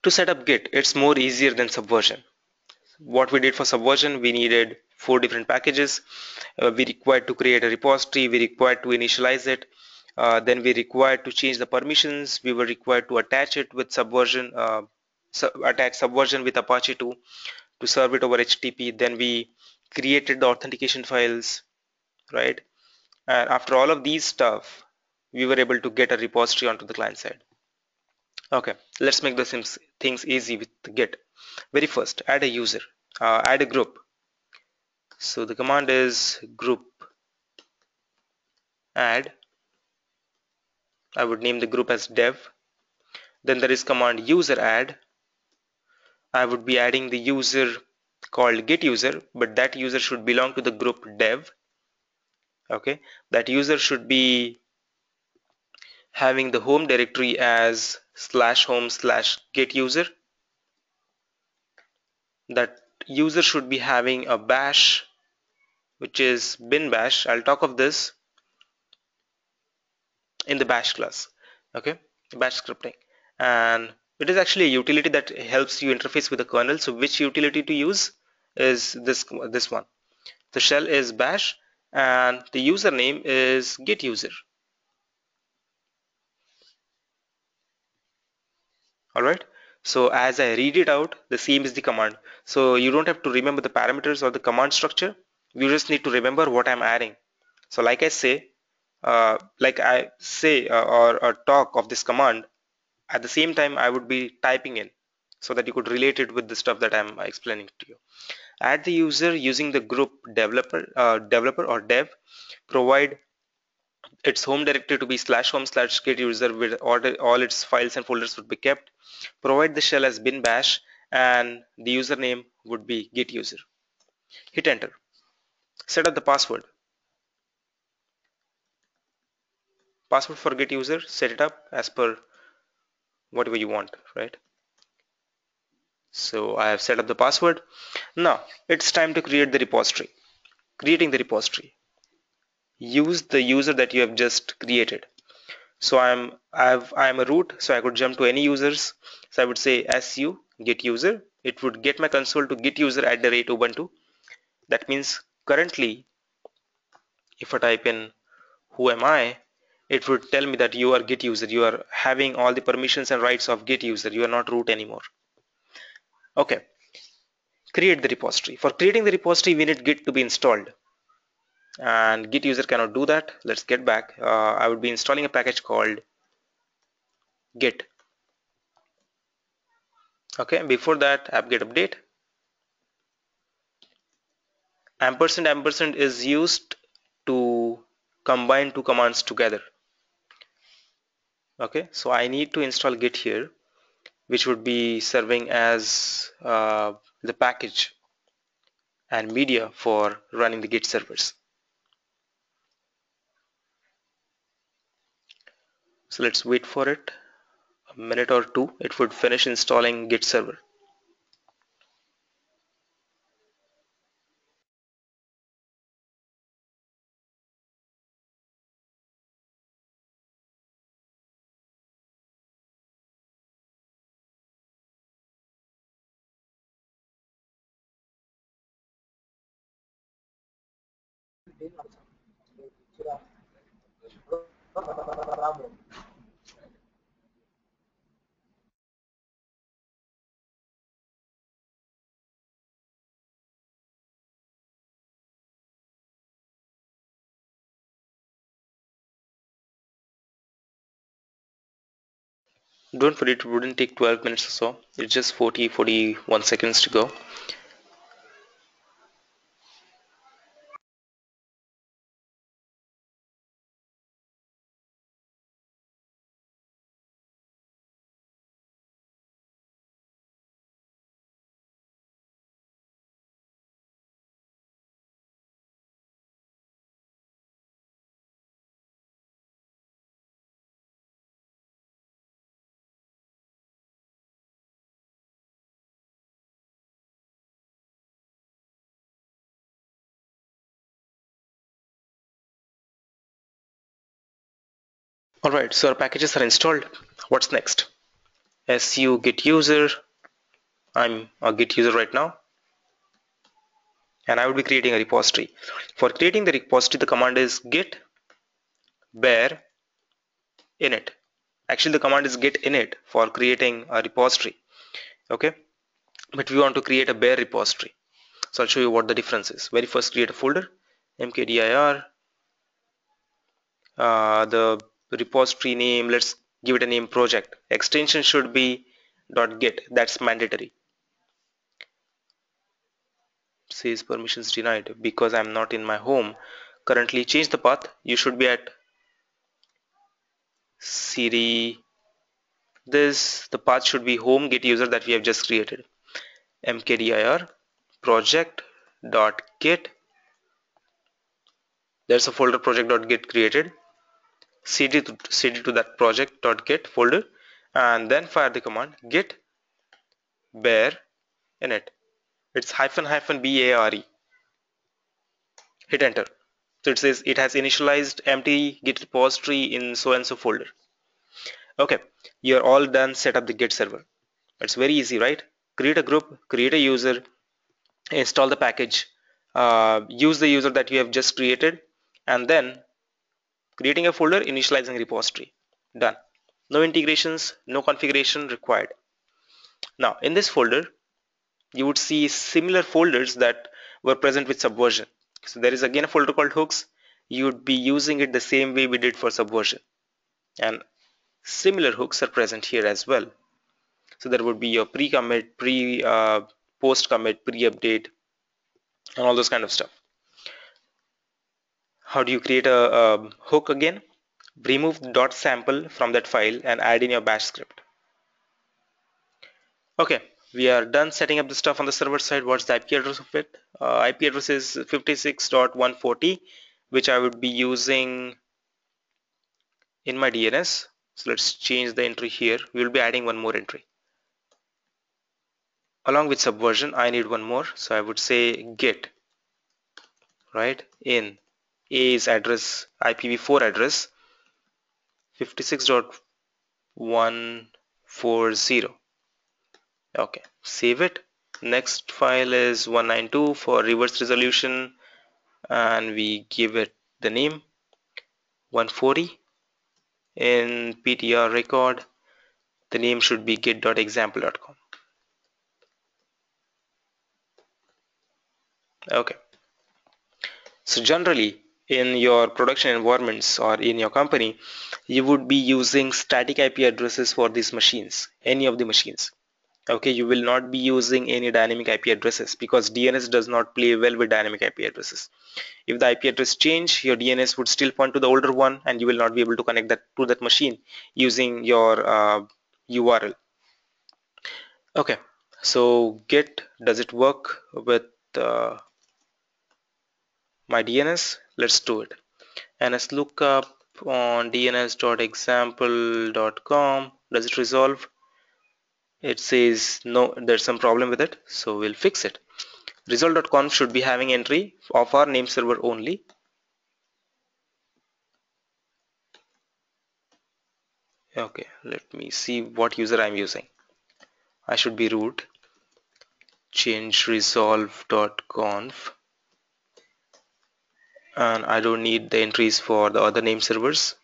to set up Git, it's more easier than Subversion. What we did for Subversion, we needed 4 different packages. We required to create a repository, we required to initialize it, then we required to change the permissions, we were required to attach it with Subversion, attach Subversion with Apache 2 to serve it over HTTP. Then we created the authentication files, right? And after all of these stuff, we were able to get a repository onto the client side. Okay, let's make the things easy with Git. Very first, add a user, add a group. So the command is group add. I would name the group as dev. Then there is command user add. I would be adding the user called get user, but that user should belong to the group dev. Okay, that user should be having the home directory as /home/get user. That user should be having a bash, which is bin bash. I'll talk of this in the bash class. Okay, bash scripting, and it is actually a utility that helps you interface with the kernel. So which utility to use is this one. The shell is bash and the username is get user. All right, so as I read it out, the same is the command. So you don't have to remember the parameters or the command structure, you just need to remember what I'm adding. So like I say or talk of this command, at the same time I would be typing in, so that you could relate it with the stuff that I'm explaining to you. Add the user using the group developer or dev. Provide its home directory to be /home/get user, where all its files and folders would be kept. Provide the shell as bin bash, and the username would be get user. Hit enter. Set up the password for get user. Set it up as per whatever you want, right? So I have set up the password. Now it's time to create the repository. Creating the repository, use the user that you have just created. So I'm a root, so I could jump to any users. So I would say su get user. It would get my console to get user at the rate Ubuntu. That means currently, if I type in who am I, it would tell me that you are get user. You are having all the permissions and rights of get user. You are not root anymore. Okay, create the repository. For creating the repository, we need git to be installed, and git user cannot do that. Let's get back. I would be installing a package called git. Okay, before that, apt-get update. Ampersand is used to combine two commands together. Okay, so I need to install git here, which would be serving as the package and media for running the git servers. So let's wait for it a minute or two. It would finish installing git server. Don't worry, it wouldn't take 12 minutes or so. It's just 41 seconds to go. Alright, so our packages are installed. What's next? Su git user. I'm a git user right now, and I will be creating a repository. For creating the repository, the command is git bear init. Actually, the command is git init for creating a repository. Okay, but we want to create a bare repository. So I'll show you what the difference is. Very first, create a folder, mkdir, the repository name, let's give it a name project. Extension should be .git, that's mandatory. Says permissions denied because I'm not in my home. Currently, change the path. You should be at Siri. The path should be home git user that we have just created. mkdir project.git. There's a folder project.git created. cd to that project.git folder, and then fire the command git bear init. It's hyphen hyphen bare. Hit enter. So it says it has initialized empty git repository in so and so folder. Okay, you're all done. Set up the git server. It's very easy, right? Create a group, create a user, install the package, use the user that you have just created, and then creating a folder, initializing repository. Done. No integrations, no configuration required. Now in this folder you would see similar folders that were present with Subversion. So there is again a folder called hooks. You would be using it the same way we did for Subversion, and similar hooks are present here as well. So there would be your pre-commit, post commit, pre-update, and all those kind of stuff. How do you create a hook again? Remove dot sample from that file and add in your bash script. Okay, we are done setting up the stuff on the server side. What's the IP address of it? IP address is 56.140, which I would be using in my DNS. So let's change the entry here. We will be adding one more entry. Along with Subversion, I need one more. So I would say git, right? In A is address, IPv4 address 56.140. Okay, save it. Next file is 192 for reverse resolution, and we give it the name 140. In PTR record, the name should be git.example.com. Okay, so generally in your production environments or in your company, you would be using static IP addresses for these machines, any of the machines. Okay, you will not be using any dynamic IP addresses because DNS does not play well with dynamic IP addresses. If the IP address change, your DNS would still point to the older one, and you will not be able to connect that to that machine using your URL. Okay, so git, does it work with uh, my DNS? Let's do it. And let's look up on dns.example.com. Does it resolve? It says no, there's some problem with it, so we'll fix it. Result.conf should be having entry of our name server only. Okay, let me see what user I'm using. I should be root. Change resolve.conf, and I don't need the entries for the other name servers.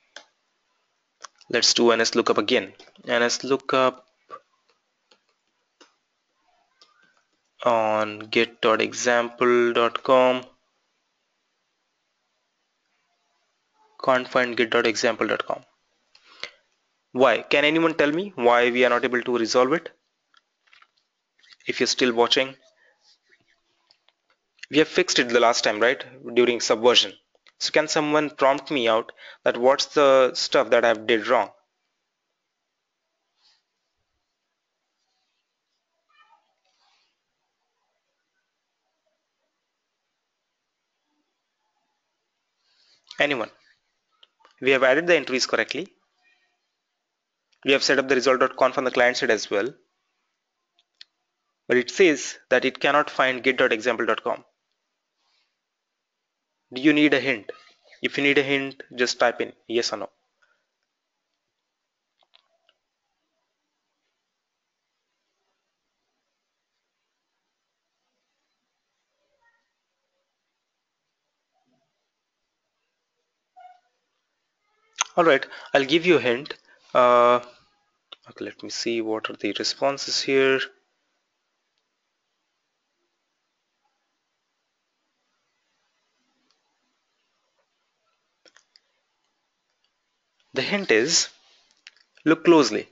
Let's do nslookup again. nslookup on get.example.com. Can't find get.example.com. Why? Can anyone tell me why we are not able to resolve it? If you're still watching, we have fixed it the last time, right? During subversion. So can someone prompt me out that what's the stuff that I did wrong? Anyone? We have added the entries correctly. We have set up the result.conf on the client side as well. But it says that it cannot find get.example.com. Do you need a hint? If you need a hint, just type in yes or no. Alright, I'll give you a hint. Okay, let me see what are the responses here. The hint is, look closely.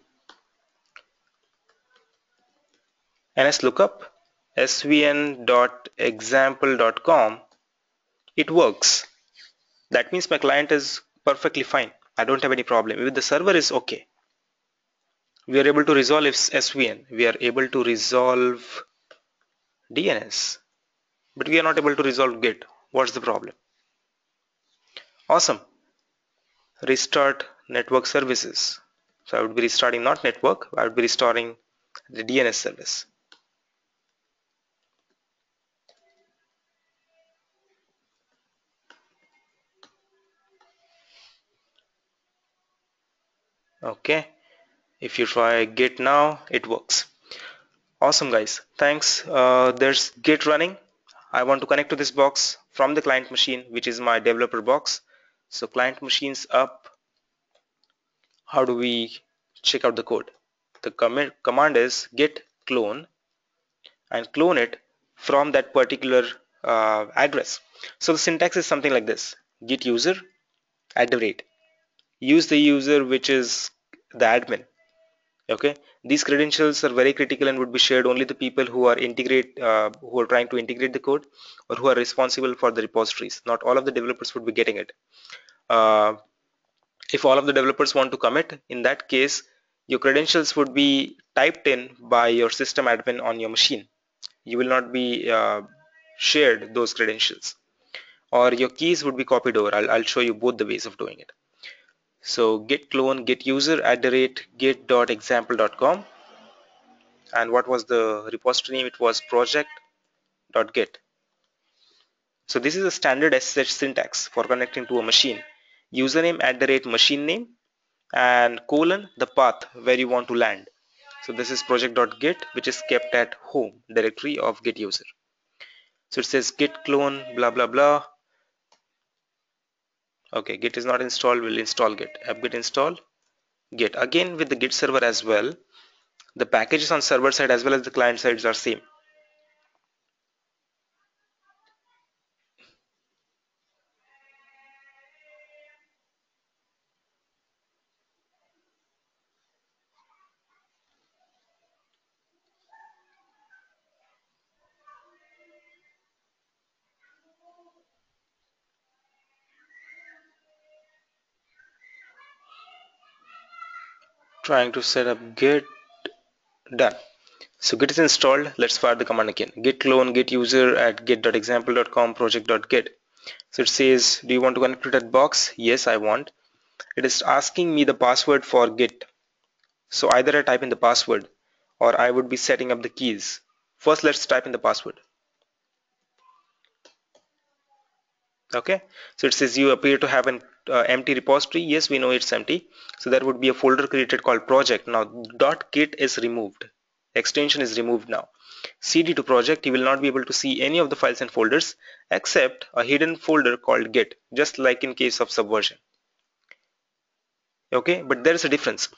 nslookup svn.example.com, it works. That means my client is perfectly fine. I don't have any problem. Even the server is okay. We are able to resolve svn. We are able to resolve DNS. But we are not able to resolve Git. What's the problem? Awesome. Restart network services. So I would be restarting not network, I would be restoring the DNS service. Okay. If you try Git now, it works. Awesome guys. Thanks. There's Git running. I want to connect to this box from the client machine, which is my developer box. So client machine's up. How do we check out the code? The command is git clone and clone it from that particular address. So the syntax is something like this: git user @ use the user which is the admin. Okay, these credentials are very critical and would be shared only the people who are who are trying to integrate the code or who are responsible for the repositories. Not all of the developers would be getting it. Uh, if all of the developers want to commit, in that case your credentials would be typed in by your system admin on your machine. You will not be shared those credentials, or your keys would be copied over. I'll show you both the ways of doing it. So git clone git user @ git.example.com, and what was the repository name? It was project.git. So this is a standard SSH syntax for connecting to a machine. Username @ machine name and colon the path where you want to land. So this is project.git, which is kept at home directory of git user. So it says git clone blah blah blah. Okay, git is not installed. We'll install git. Apt-get install git. Again with the git server as well. The packages on server side as well as the client sides are same. Trying to set up git. Done. So git is installed. Let's fire the command again. Git clone git user @ git.example.com project.git. So it says, do you want to connect to that box? Yes, I want. It is asking me the password for git. So either I type in the password or I would be setting up the keys. First, let's type in the password. Okay. So it says you appear to have an empty repository. Yes, we know it's empty. So there would be a folder created called project. Now .git is removed. extension is removed now. cd to project, you will not be able to see any of the files and folders except a hidden folder called git, just like in case of Subversion. Okay, but there is a difference.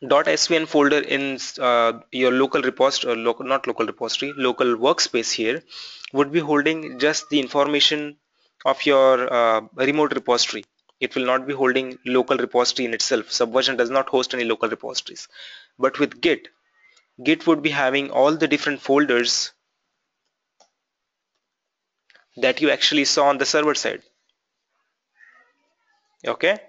.svn folder in your local repository, not local repository, local workspace here, would be holding just the information of your remote repository. It will not be holding local repository in itself. Subversion does not host any local repositories. But with Git would be having all the different folders that you actually saw on the server side. Okay,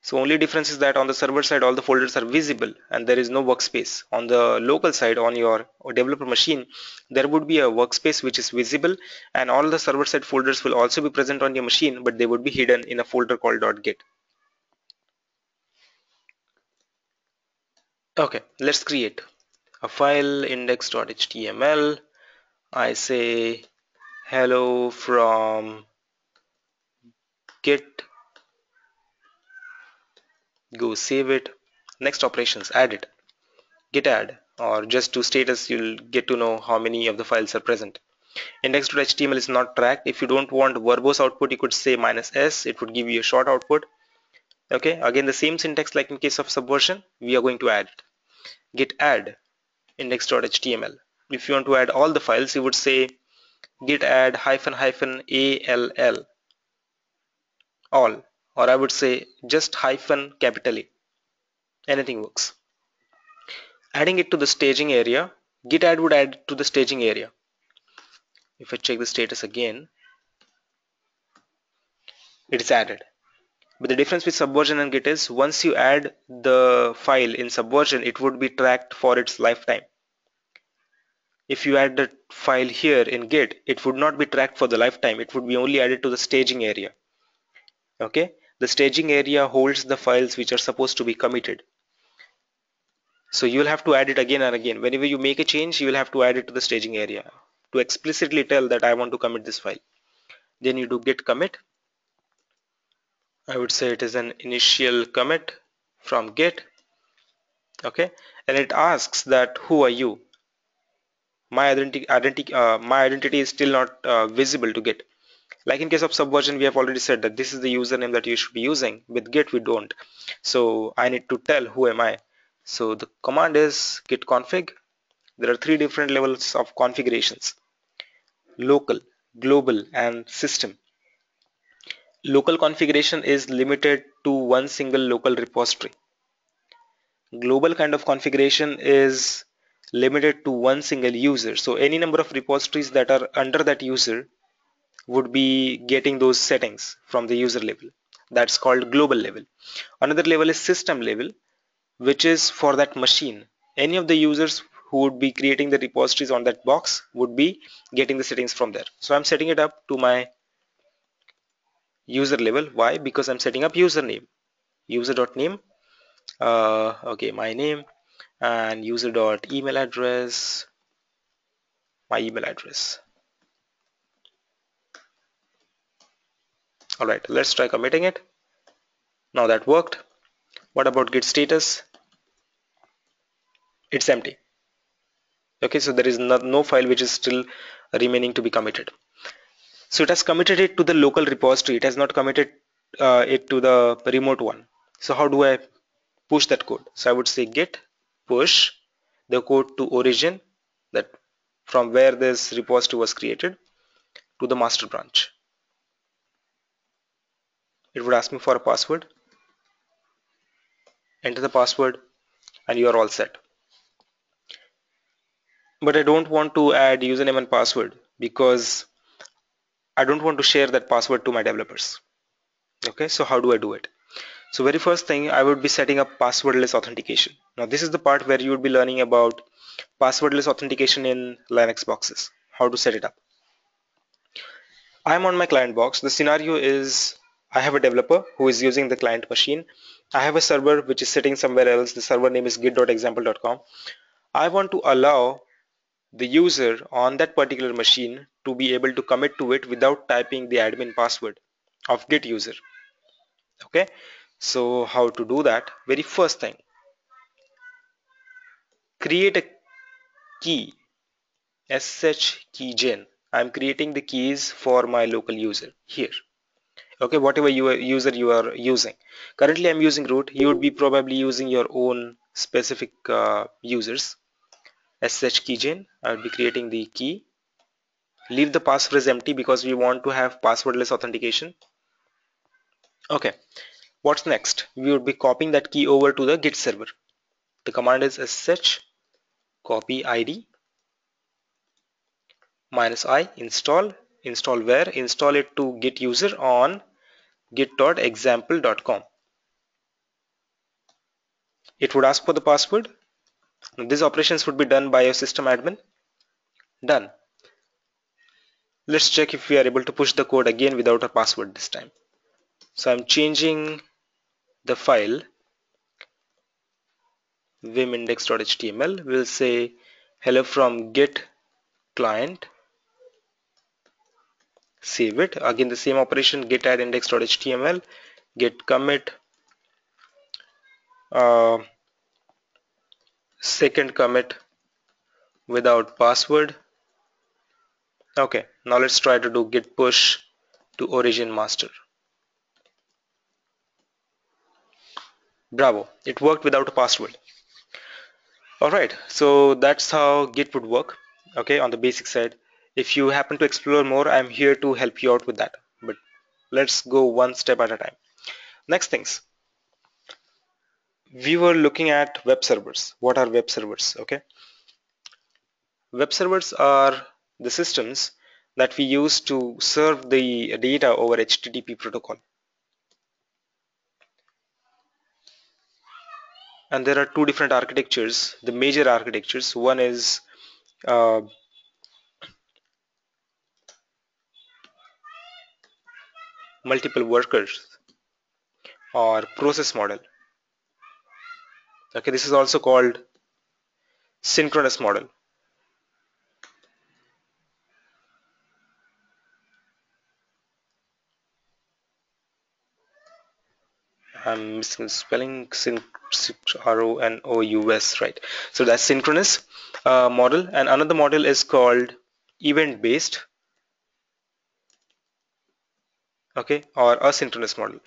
so only difference is that on the server side all the folders are visible and there is no workspace. On the local side, on your developer machine, there would be a workspace which is visible, and all the server side folders will also be present on your machine, but they would be hidden in a folder called .git. Okay, let's create a file, index.html. I say hello from git, go save it. Next operations, add it. Git add, or just to status, you'll get to know how many of the files are present. Index.html is not tracked. If you don't want verbose output, you could say -s. It would give you a short output. Okay, again the same syntax like in case of Subversion. We are going to add it. Git add index.html. If you want to add all the files, you would say git add --all, all, or I would say just hyphen capital A. Anything works. Adding it to the staging area, git add would add to the staging area. If I check the status again, it is added. But the difference with Subversion and Git is once you add the file in Subversion, it would be tracked for its lifetime. If you add the file here in Git, it would not be tracked for the lifetime. It would be only added to the staging area. Okay, the staging area holds the files which are supposed to be committed. So you will have to add it again and again. Whenever you make a change, you will have to add it to the staging area to explicitly tell that I want to commit this file. Then you do git commit. I would say it is an initial commit from Git. Okay, and it asks that who are you. My identity is still not visible to Git. Like in case of Subversion, we have already said that this is the username that you should be using. With Git we don't, so I need to tell who am I. So the command is git config. There are three different levels of configurations: local, global, and system. Local configuration is limited to one single local repository. Global kind of configuration is limited to one single user. So any number of repositories that are under that user would be getting those settings from the user level. That's called global level. Another level is system level, which is for that machine. Any of the users who would be creating the repositories on that box would be getting the settings from there. So I'm setting it up to my user level. Why? Because I'm setting up username, user.name, okay, my name, and user dot email address, my email address. All right, let's try committing it. Now that worked. What about git status? It's empty. Okay, so there is no file which is still remaining to be committed. So it has committed it to the local repository. It has not committed it to the remote one. So how do I push that code? So I would say git push the code to origin, that from where this repository was created, to the master branch. It would ask me for a password. Enter the password and you are all set. But I don't want to add username and password because I don't want to share that password to my developers. Okay, so how do I do it? So very first thing, I would be setting up passwordless authentication. Now this is the part where you would be learning about passwordless authentication in Linux boxes, how to set it up. I'm on my client box. The scenario is I have a developer who is using the client machine. I have a server which is sitting somewhere else. The server name is git.example.com. I want to allow the user on that particular machine to be able to commit to it without typing the admin password of git user. Okay, so how to do that? Very first thing, create a key sh keygen. I'm creating the keys for my local user here. Okay, whatever user you are using. Currently I'm using root. You would be probably using your own specific users. sh keygen. I would be creating the key. Leave the password as empty because we want to have passwordless authentication. Okay, what's next? We would be copying that key over to the Git server. The command is sh copy id -i install. Install where? Install it to git user on git.example.com. It would ask for the password. Now, these operations would be done by your system admin. Done. Let's check if we are able to push the code again without a password this time. So I'm changing the file vimindex.html. We'll say hello from git client. Save it. Again the same operation, git add index.html, git commit, uh, second commit without password. Okay, now let's try to do git push to origin master. Bravo, it worked without a password. Alright, so that's how git would work, okay, on the basic side. If you happen to explore more, I'm here to help you out with that, but let's go one step at a time. Next things, we were looking at web servers. What are web servers? Okay, web servers are the systems that we use to serve the data over HTTP protocol. And there are two different architectures, the major architectures. One is uh, multiple workers or process model. Okay, this is also called synchronous model. I'm missing the spelling, RONOUS, right? So that's synchronous model, and another model is called event based, okay, or asynchronous model.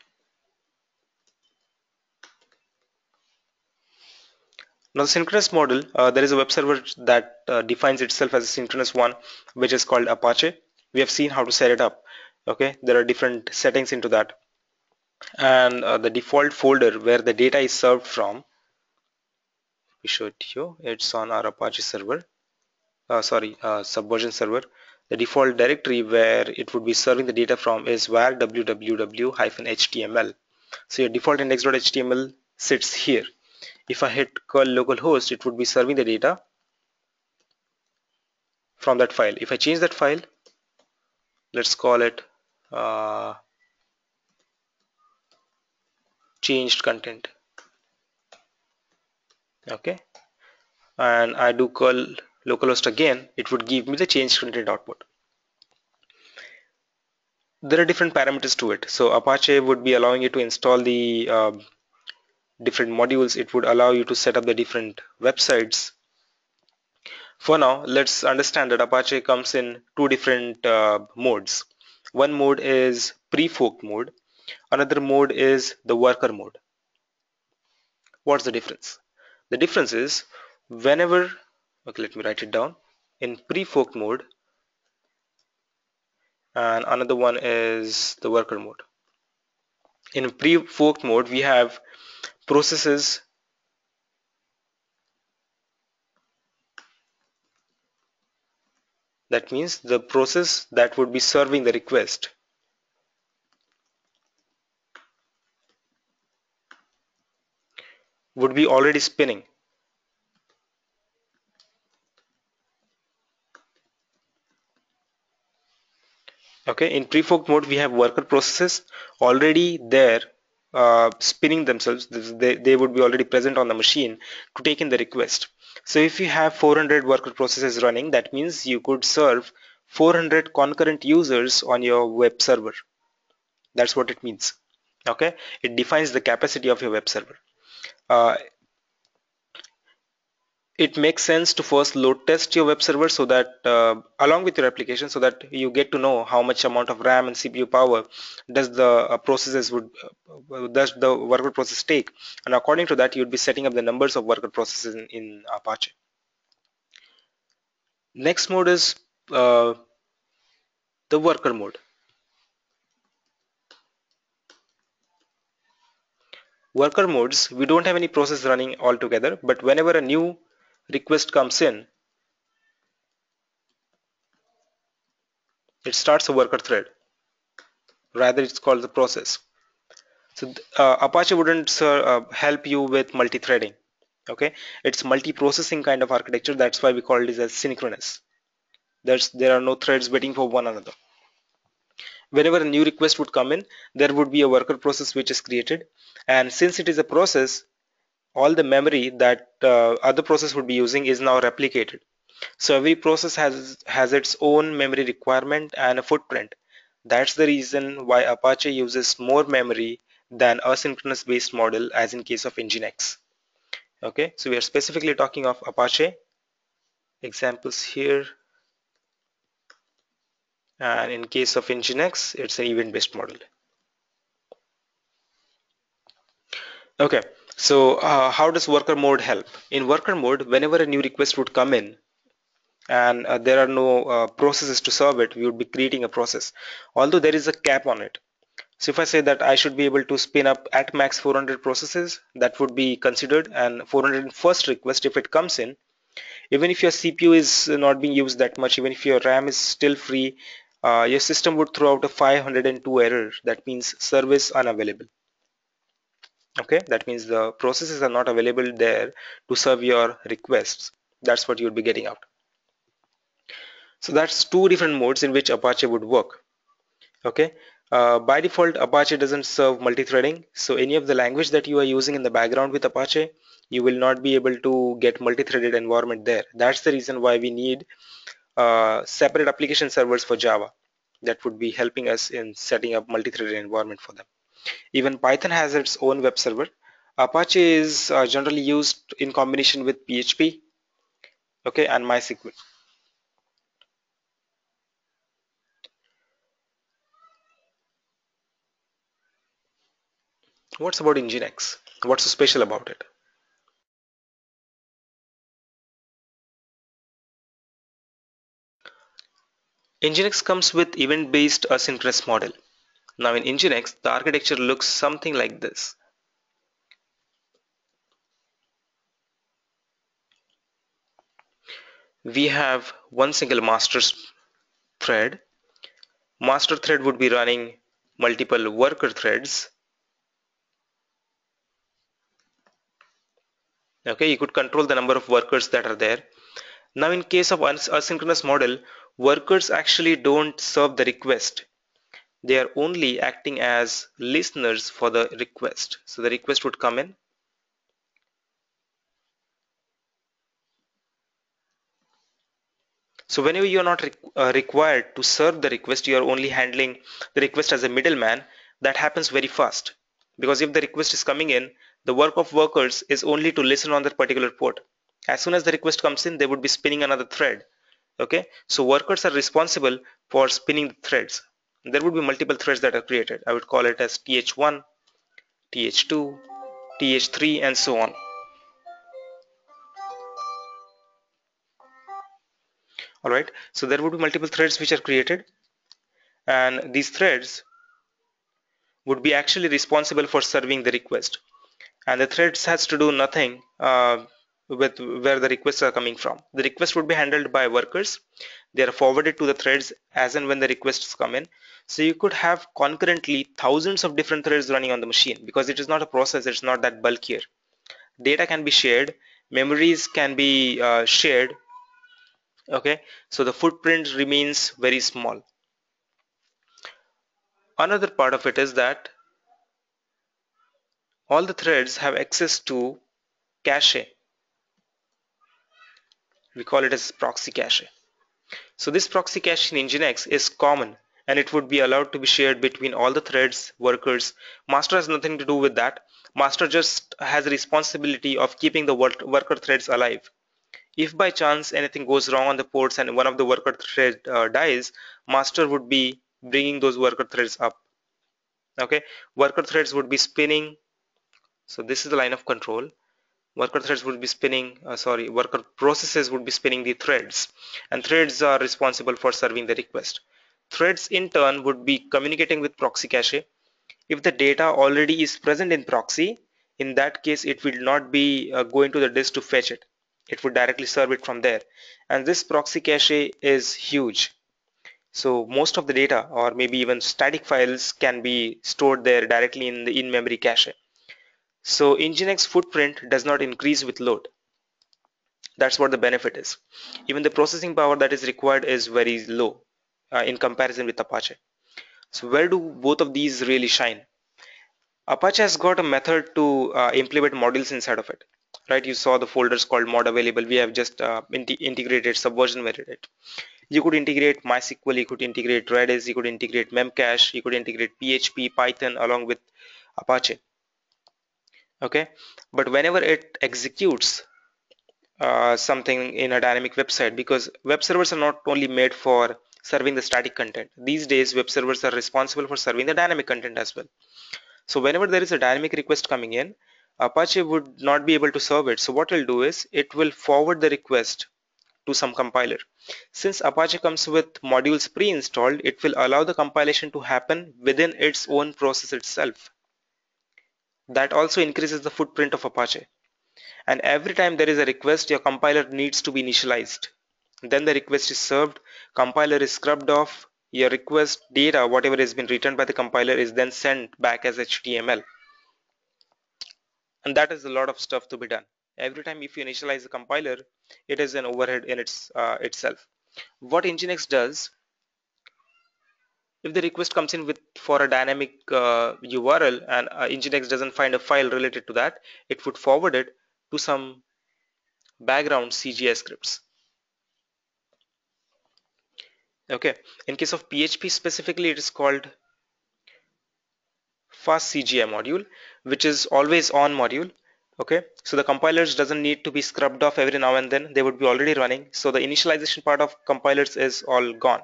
Now the synchronous model, there is a web server that defines itself as a synchronous one, which is called Apache. We have seen how to set it up. Okay, there are different settings into that, and the default folder where the data is served from, we show it here. It's on our Apache server. Subversion server. The default directory where it would be serving the data from is var www-html. So your default index.html sits here. If I hit curl localhost, it would be serving the data from that file. If I change that file, let's call it uh, changed content. Okay, and I do curl localhost again, it would give me the changed content output. There are different parameters to it. So Apache would be allowing you to install the different modules. It would allow you to set up the different websites. For now, let's understand that Apache comes in two different modes. One mode is pre-fork mode. Another mode is the worker mode. What's the difference? The difference is whenever, okay, let me write it down. In pre-fork mode, and another one is the worker mode. In pre-fork mode, we have processes. That means the process that would be serving the request would be already spinning. Okay, in pre-fork mode, we have worker processes already there spinning themselves. They would be already present on the machine to take in the request. So if you have 400 worker processes running, that means you could serve 400 concurrent users on your web server. That's what it means. Okay, it defines the capacity of your web server. Uh, it makes sense to first load test your web server so that along with your application, so that you get to know how much amount of RAM and CPU power does the does the worker process take, and according to that you'd be setting up the numbers of worker processes in Apache. Next mode is the worker mode. Worker modes, we don't have any process running altogether, but whenever a new request comes in, it starts a worker thread. Rather, it's called the process. So Apache wouldn't help you with multi-threading. Okay, it's multi-processing kind of architecture. That's why we call it as synchronous. There are no threads waiting for one another. Whenever a new request would come in, there would be a worker process which is created, and since it is a process, all the memory that other process would be using is now replicated. So every process has its own memory requirement and a footprint. That's the reason why Apache uses more memory than asynchronous based model, as in case of Nginx. Okay, so we are specifically talking of Apache examples here, and in case of Nginx, it's an event based model. Okay, so how does worker mode help? In worker mode, whenever a new request would come in, and there are no processes to serve it, we would be creating a process, although there is a cap on it. So if I say that I should be able to spin up at max 400 processes, that would be considered, and 401st request if it comes in, even if your CPU is not being used that much, even if your RAM is still free, your system would throw out a 502 error. That means service unavailable. Okay, that means the processes are not available there to serve your requests. That's what you'll be getting out. So that's two different modes in which Apache would work. Okay, by default Apache doesn't serve multi-threading, so any of the language that you are using in the background with Apache, you will not be able to get multi-threaded environment there. That's the reason why we need separate application servers for Java that would be helping us in setting up multi-threaded environment for them. Even Python has its own web server. Apache is generally used in combination with PHP, okay, and MySQL. What's about Nginx? What's so special about it? Nginx comes with event-based asynchronous model. Now in Nginx, the architecture looks something like this. We have one single master thread. Master thread would be running multiple worker threads. Okay, you could control the number of workers that are there. Now in case of asynchronous model, workers actually don't serve the request. They are only acting as listeners for the request. So the request would come in. So whenever you are not required to serve the request, you are only handling the request as a middleman. That happens very fast, because if the request is coming in, the work of workers is only to listen on that particular port. As soon as the request comes in, they would be spinning another thread. Okay, so workers are responsible for spinning the threads. There would be multiple threads that are created. I would call it as th1, th2, th3, and so on. All right, so there would be multiple threads which are created, and these threads would be actually responsible for serving the request, and the threads has to do nothing with where the requests are coming from. The request would be handled by workers. They are forwarded to the threads as and when the requests come in. So you could have concurrently thousands of different threads running on the machine, because it is not a process, it's not that bulkier. Data can be shared, memories can be shared. Okay, so the footprint remains very small. Another part of it is that all the threads have access to cache. We call it as proxy cache. So this proxy cache in Nginx is common, and it would be allowed to be shared between all the threads, workers. Master has nothing to do with that. Master just has a responsibility of keeping the worker threads alive. If by chance anything goes wrong on the ports and one of the worker thread dies, master would be bringing those worker threads up. Okay, worker threads would be spinning. So this is the line of control. Worker threads would be spinning, worker processes would be spinning the threads, and threads are responsible for serving the request. Threads in turn would be communicating with proxy cache. If the data already is present in proxy, in that case it will not be going to the disk to fetch it. It would directly serve it from there. And this proxy cache is huge. So most of the data or maybe even static files can be stored there directly in the in-memory cache. So Nginx footprint does not increase with load. That's what the benefit is. Even the processing power that is required is very low in comparison with Apache. So where do both of these really shine? Apache has got a method to implement modules inside of it. Right, you saw the folders called mod available. We have just integrated Subversion with it. You could integrate MySQL, you could integrate Redis, you could integrate Memcache, you could integrate PHP, Python along with Apache. Okay, but whenever it executes something in a dynamic website, because web servers are not only made for serving the static content. These days, web servers are responsible for serving the dynamic content as well. So whenever there is a dynamic request coming in, Apache would not be able to serve it. So what it'll do is it will forward the request to some compiler. Since Apache comes with modules pre-installed, it will allow the compilation to happen within its own process itself. That also increases the footprint of Apache. And every time there is a request, your compiler needs to be initialized. Then the request is served, compiler is scrubbed off, your request data, whatever has been returned by the compiler, is then sent back as HTML. And that is a lot of stuff to be done. Every time if you initialize the compiler, it is an overhead in itself. What Nginx does, if the request comes in with for a dynamic URL and Nginx doesn't find a file related to that, it would forward it to some background CGI scripts. Okay, in case of PHP specifically, it is called fast CGI module, which is always on module. Okay, so the compilers doesn't need to be scrubbed off every now and then. They would be already running. So the initialization part of compilers is all gone.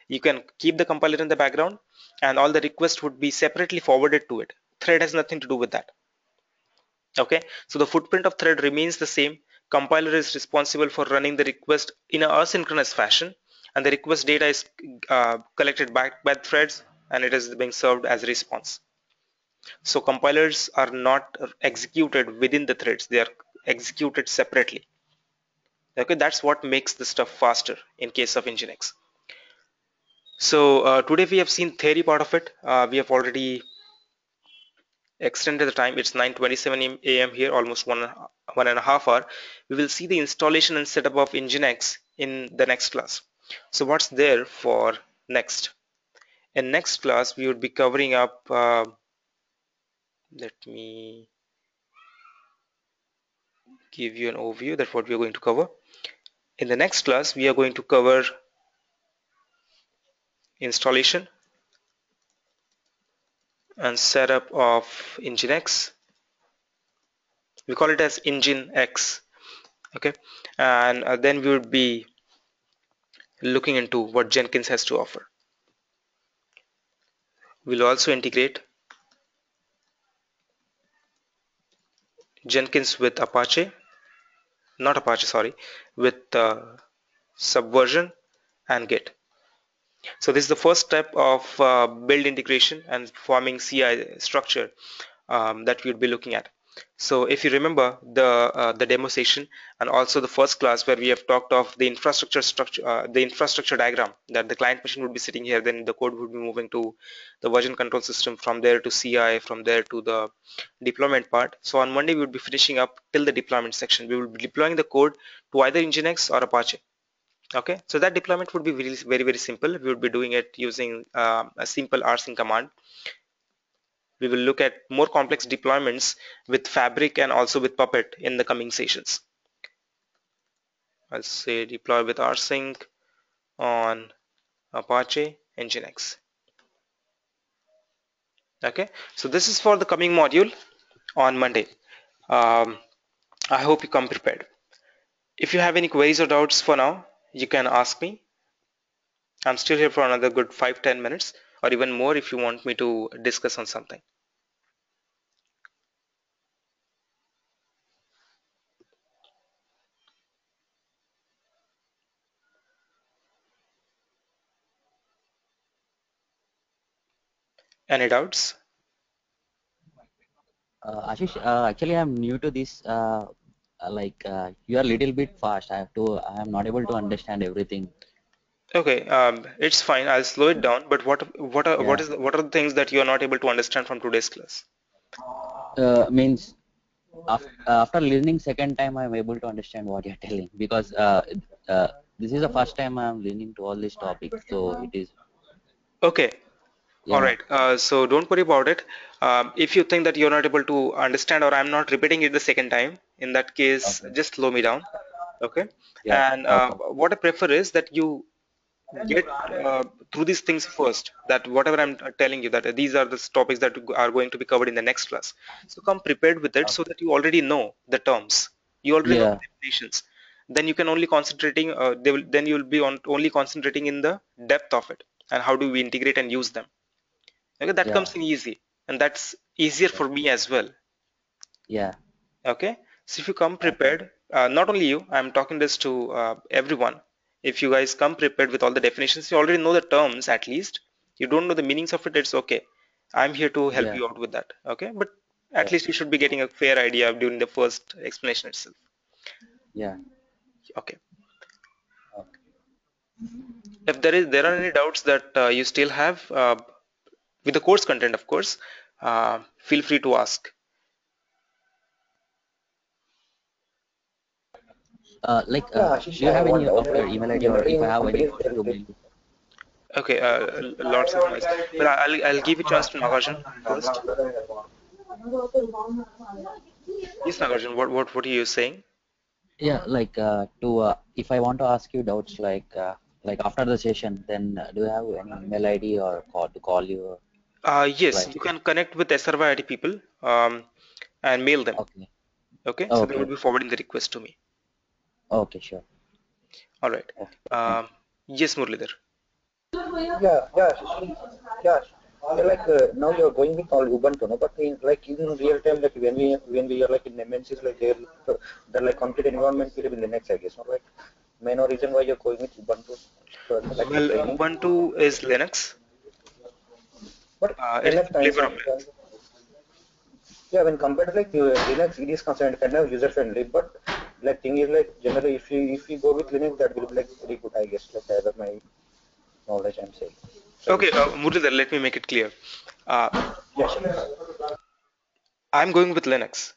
You can keep the compiler in the background and all the requests would be separately forwarded to it. Thread has nothing to do with that. Okay, so the footprint of thread remains the same. Compiler is responsible for running the request in a asynchronous fashion, and the request data is collected back by threads and it is being served as a response. So compilers are not executed within the threads, they are executed separately. Okay, that's what makes the stuff faster in case of Nginx. So today we have seen theory part of it. We have already extended the time. It's 9:27 a.m. here, almost one and a half hour. We will see the installation and setup of Nginx in the next class. So what's there for next? In next class, we would be covering up. Let me give you an overview that what we are going to cover. In the next class, we are going to cover installation and setup of Nginx. We call it as Nginx. Okay, and then we would be looking into what Jenkins has to offer. We'll also integrate Jenkins with Apache, not Apache, sorry, with Subversion and Git. So this is the first step of build integration and forming CI structure that we would be looking at. So if you remember the demo session and also the first class where we have talked of the infrastructure structure, the infrastructure diagram, that the client machine would be sitting here, then the code would be moving to the version control system, from there to CI, from there to the deployment part. So on Monday we would be finishing up till the deployment section. We will be deploying the code to either Nginx or Apache. Okay, so that deployment would be very simple. We would be doing it using a simple rsync command. We will look at more complex deployments with Fabric and also with Puppet in the coming sessions. I'll say deploy with rsync on Apache Nginx. Okay, so this is for the coming module on Monday. um, I hope you come prepared. If you have any queries or doubts for now, you can ask me. I'm still here for another good 5-10 minutes, or even more if you want me to discuss on something. Any doubts? Ashish, actually, I'm new to this. You are a little bit fast. I am not able to understand everything. Okay, it's fine. I'll slow it down. But Yeah, what are the things that you are not able to understand from today's class? means after listening second time, I'm able to understand what you're telling because uh, this is the first time I'm listening to all these topics. So it is, Okay, all yeah, right. So don't worry about it. If you think that you're not able to understand or I'm not repeating it the second time, in that case, okay, just slow me down. Okay. yeah, And okay, what I prefer is that you get through these things first, that whatever I'm telling you, that these are the topics that are going to be covered in the next class. So come prepared with it so okay, that you already know the terms, you already know yeah, the definitions. Then you can only concentrating then you'll be on only concentrating in the depth of it and how do we integrate and use them. Okay, that yeah, comes in easy, and that's easier okay, for me as well. yeah, Okay, so if you come okay, prepared, not only you, I'm talking this to everyone. If you guys come prepared with all the definitions, you already know the terms at least. You don't know the meanings of it, it's okay. I'm here to help yeah, you out with that. Okay, but at yeah, least you should be getting a fair idea during the first explanation itself. yeah, Okay, okay. if there are any doubts that you still have with the course content, of course, feel free to ask. Like, Yeah, Ashish, do you I have have one any doubt. of your Like email ID, or generally if I in have any companies, question there to is mail you? Okay, lots of noise. Well, I'll give a chance to Nagarjun first. Yes, Nagarjun, what are you saying? Yeah, to if I want to ask you doubts, like after the session, then do you have any email ID or call to call you? Yes, Like, you can connect with SRY IT people and mail them. okay, Okay, so they will okay, be forwarding the request to me. okay, sure, All right. okay, thank Um, yes, Murlidhar. yeah, yeah, Ashish. Yeah, yeah, like now you're going with all Ubuntu, no? But in like in real time, like when we are like in MNCs, like they're like complete environment will be Linux, I guess, no? Like main or reason why you're going with Ubuntu for like for Well, training. Ubuntu is Linux. But It is enough a times, flavor of Linux. yeah, when compared to like Linux, it is concerned kind of user friendly. But like thing is like generally, if you go with Linux, that will be like very good, I guess. Like as of my knowledge, I'm saying, Okay, suggesting. Murlidhar, let me make it clear. Uh, Yeah, sure. I'm going with Linux.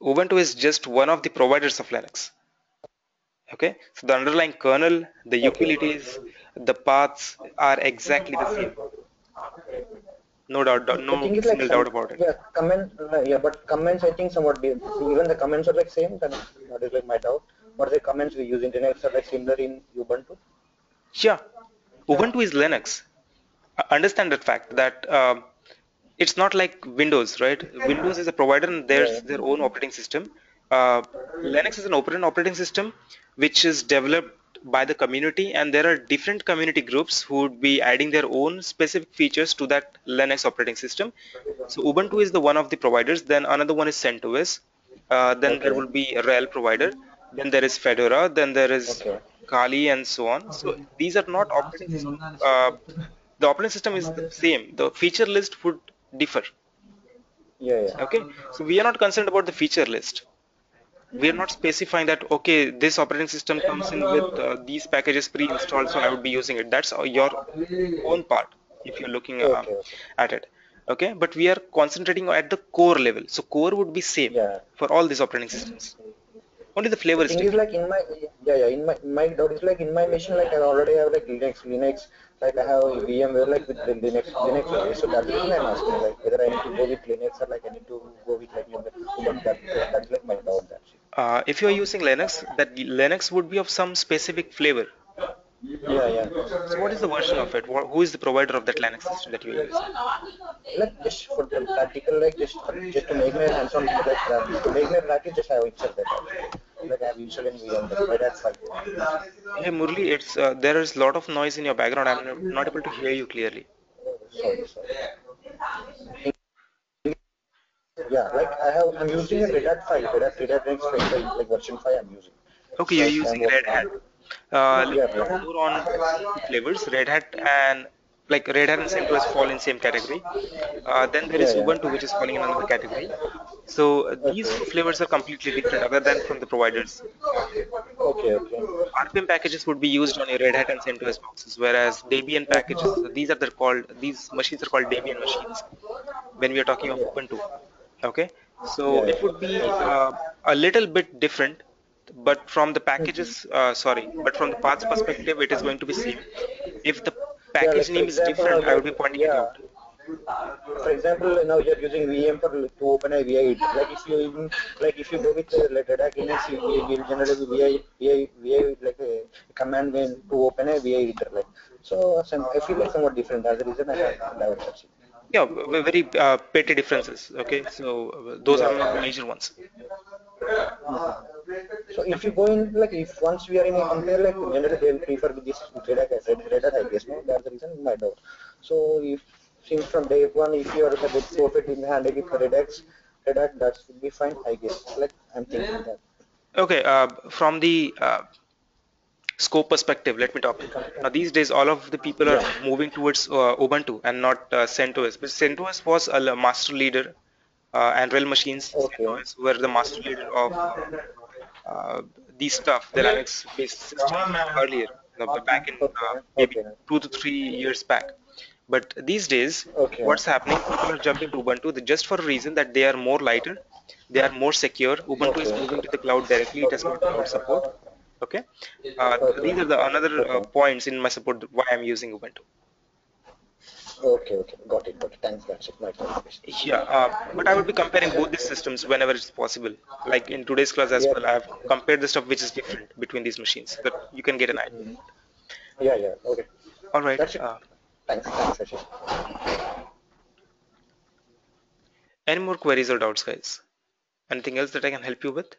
Ubuntu is just one of the providers of Linux. Okay, so the underlying kernel, the Okay. utilities, the paths are exactly the same. No doubt, The no thing is like single doubt some about it. yeah comment yeah, but comments I think somewhat even the comments are like same. Then that is like my doubt. But the comments we use in Linux are like similar in Ubuntu. Yeah, Ubuntu is Linux. Understand that fact that it's not like Windows, right? Windows is a provider and Yeah, there's their own operating system. Uh, Linux is an open operating system which is developed by the community, and there are different community groups who would be adding their own specific features to that Linux operating system. So Ubuntu is the one of the providers. Then another one is CentOS. Then there okay, will be a Rail provider. Then there is Fedora. Then there is okay, Kali and so on. So these are not operating system. The operating system is the same. The feature list would differ. yeah, yeah, Okay, so we are not concerned about the feature list. We are not specifying that okay, this operating system comes in with these packages pre-installed, so I would be using it. That's your own part if you're looking okay, okay, at it. Okay, but we are concentrating at the core level. So core would be same yeah. for all these operating systems. Only the The flavor is thing is different. like in my yeah, in my doubt is like in my machine like I already have like Linux like I have VMware like with the Linux only. So that's the reason I'm asking like whether I need to go with Linux or like I need to go with like Ubuntu. That's like my doubt. That's it. If you're using Linux, that Linux would be of some specific flavor. Yeah, yeah. So what is the version of it? Who is the provider of that Linux system that you're using? Like just for the practical, like just to make my hands on like to make my practice, just I have installed that. like I've installed in VM, like Red Hat 5. Hey Murli, it's there is a lot of noise in your background. I'm not able to hear you clearly. Sorry, sorry. Yeah, like I'm using a Red Hat 5, Red Hat Linux 5, like version 5 I'm using. Okay, you're Like I'm using Red working on Hat. it. Let Yeah, me talk yeah. more on two flavors, Red Hat and like Red Hat and CentOS fall in same category. Then there Yeah, is yeah. Ubuntu, which is falling in another category. So these two Okay. flavors are completely different, other than from the providers. Okay, okay. RPM packages would be used on your Red Hat and CentOS boxes, whereas Debian packages, these machines are called Debian machines when we are talking of Yeah. Ubuntu. Okay, so Yeah, it would yeah. be Okay. a little bit different, but from the packages, but from the paths perspective, it is going to be same. If the Yeah, package like for name is example, now different, I would you're, be pointing it yeah, out. for example, now you're using VM for to open a VI. Like if you even like if you go with like Red Hat Linux, you will generate VI like a command when to open a VI reader. Like so, I feel like somewhat different. That's the reason I have diverted searching. Yeah, very petty differences. Okay, so those are Yeah, not the yeah. major ones. So if you Okay. go in like if once we are in a compare like generally they will prefer this Red Hat I guess no that's the reason my doubt. So if since from day one if you are a bit perfect in handling with Red Hat that should be fine I guess like I'm thinking that. Okay, from the scope perspective, let me talk. Now, these days, all of the people are Yeah. moving towards Ubuntu and not CentOS. But CentOS was a master leader, and Realm Machines, Okay. CentOS, were the master leader of these stuff, the Linux-based systems earlier, back in Okay. maybe Okay. 2 to 3 years back. But these days, Okay. what's happening? People are jumping to Ubuntu just for a reason that they are more lighter, they are more secure. Ubuntu is Okay. moving to the cloud directly. It has got cloud support. Okay, Okay. these are the another Okay. points in my support why I'm using Ubuntu. Okay. Okay. Got it. Got it. Thanks. That's it. My clarification. Yeah, but I would be comparing both these systems whenever it's possible. Like in today's class as Yeah. well, I've compared the stuff which is different between these machines, so that you can get an idea. Mhm. Yeah. Yeah. Okay. All right. That's it. Thanks. Thanks, Ashish. Any more queries or doubts, guys? Anything else that I can help you with?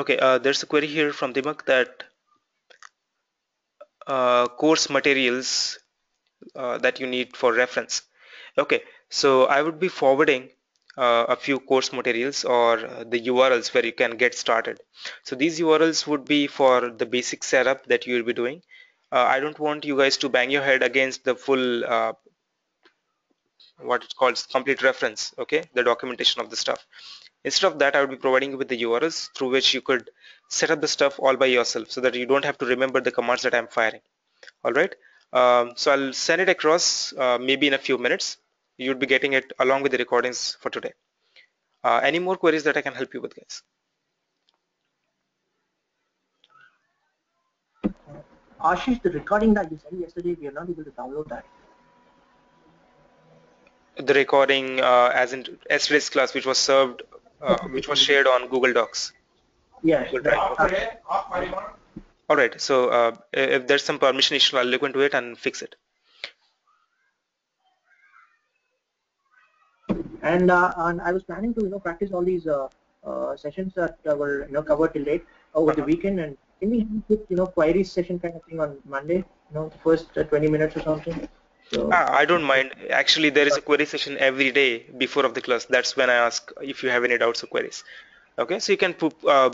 Okay, there's a query here from Dimak that course materials that you need for reference. Okay, so I would be forwarding a few course materials or the URLs where you can get started. So these URLs would be for the basic setup that you will be doing. I don't want you guys to bang your head against the full what it's called complete reference, okay, the documentation of the stuff. Instead of that, I would be providing you with the URLs through which you could set up the stuff all by yourself so that you don't have to remember the commands that I'm firing. All right. So I'll send it across maybe in a few minutes. You'd be getting it along with the recordings for today. Any more queries that I can help you with, guys? Ashish, the recording that you sent yesterday, we are not able to download that. The recording, as in yesterday's class, which was served, which was shared on Google Docs, Yes, Google Drive. Okay. that. All right. So if there's some permission issue, I'll look into it and fix it. And I was planning to practice all these sessions that were covered till date over the Uh-huh. weekend. And can we have a quick queries session kind of thing on Monday? First 20 minutes or something. So I don't mind. Actually, there is a query session every day before of the class. That's when I ask if you have any doubts or queries. Okay, so you can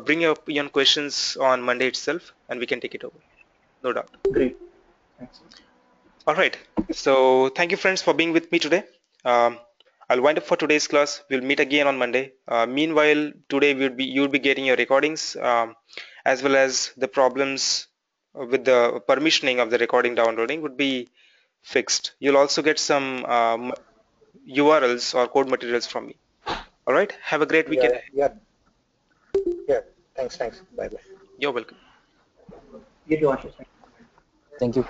bring your own questions on Monday itself, and we can take it over. No doubt. great. Thanks. All right. So thank you, friends, for being with me today. Um, I'll wind up for today's class. We'll meet again on Monday. Meanwhile, today you'll be getting your recordings as well as the problems with the permissioning of the recording downloading would be fixed. You'll also get some URLs or code materials from me. All right. Have a great weekend Yeah. ahead. Yeah. Yeah. Thanks. Thanks. Bye. Bye. You're welcome. You too, Ashish. Thank you.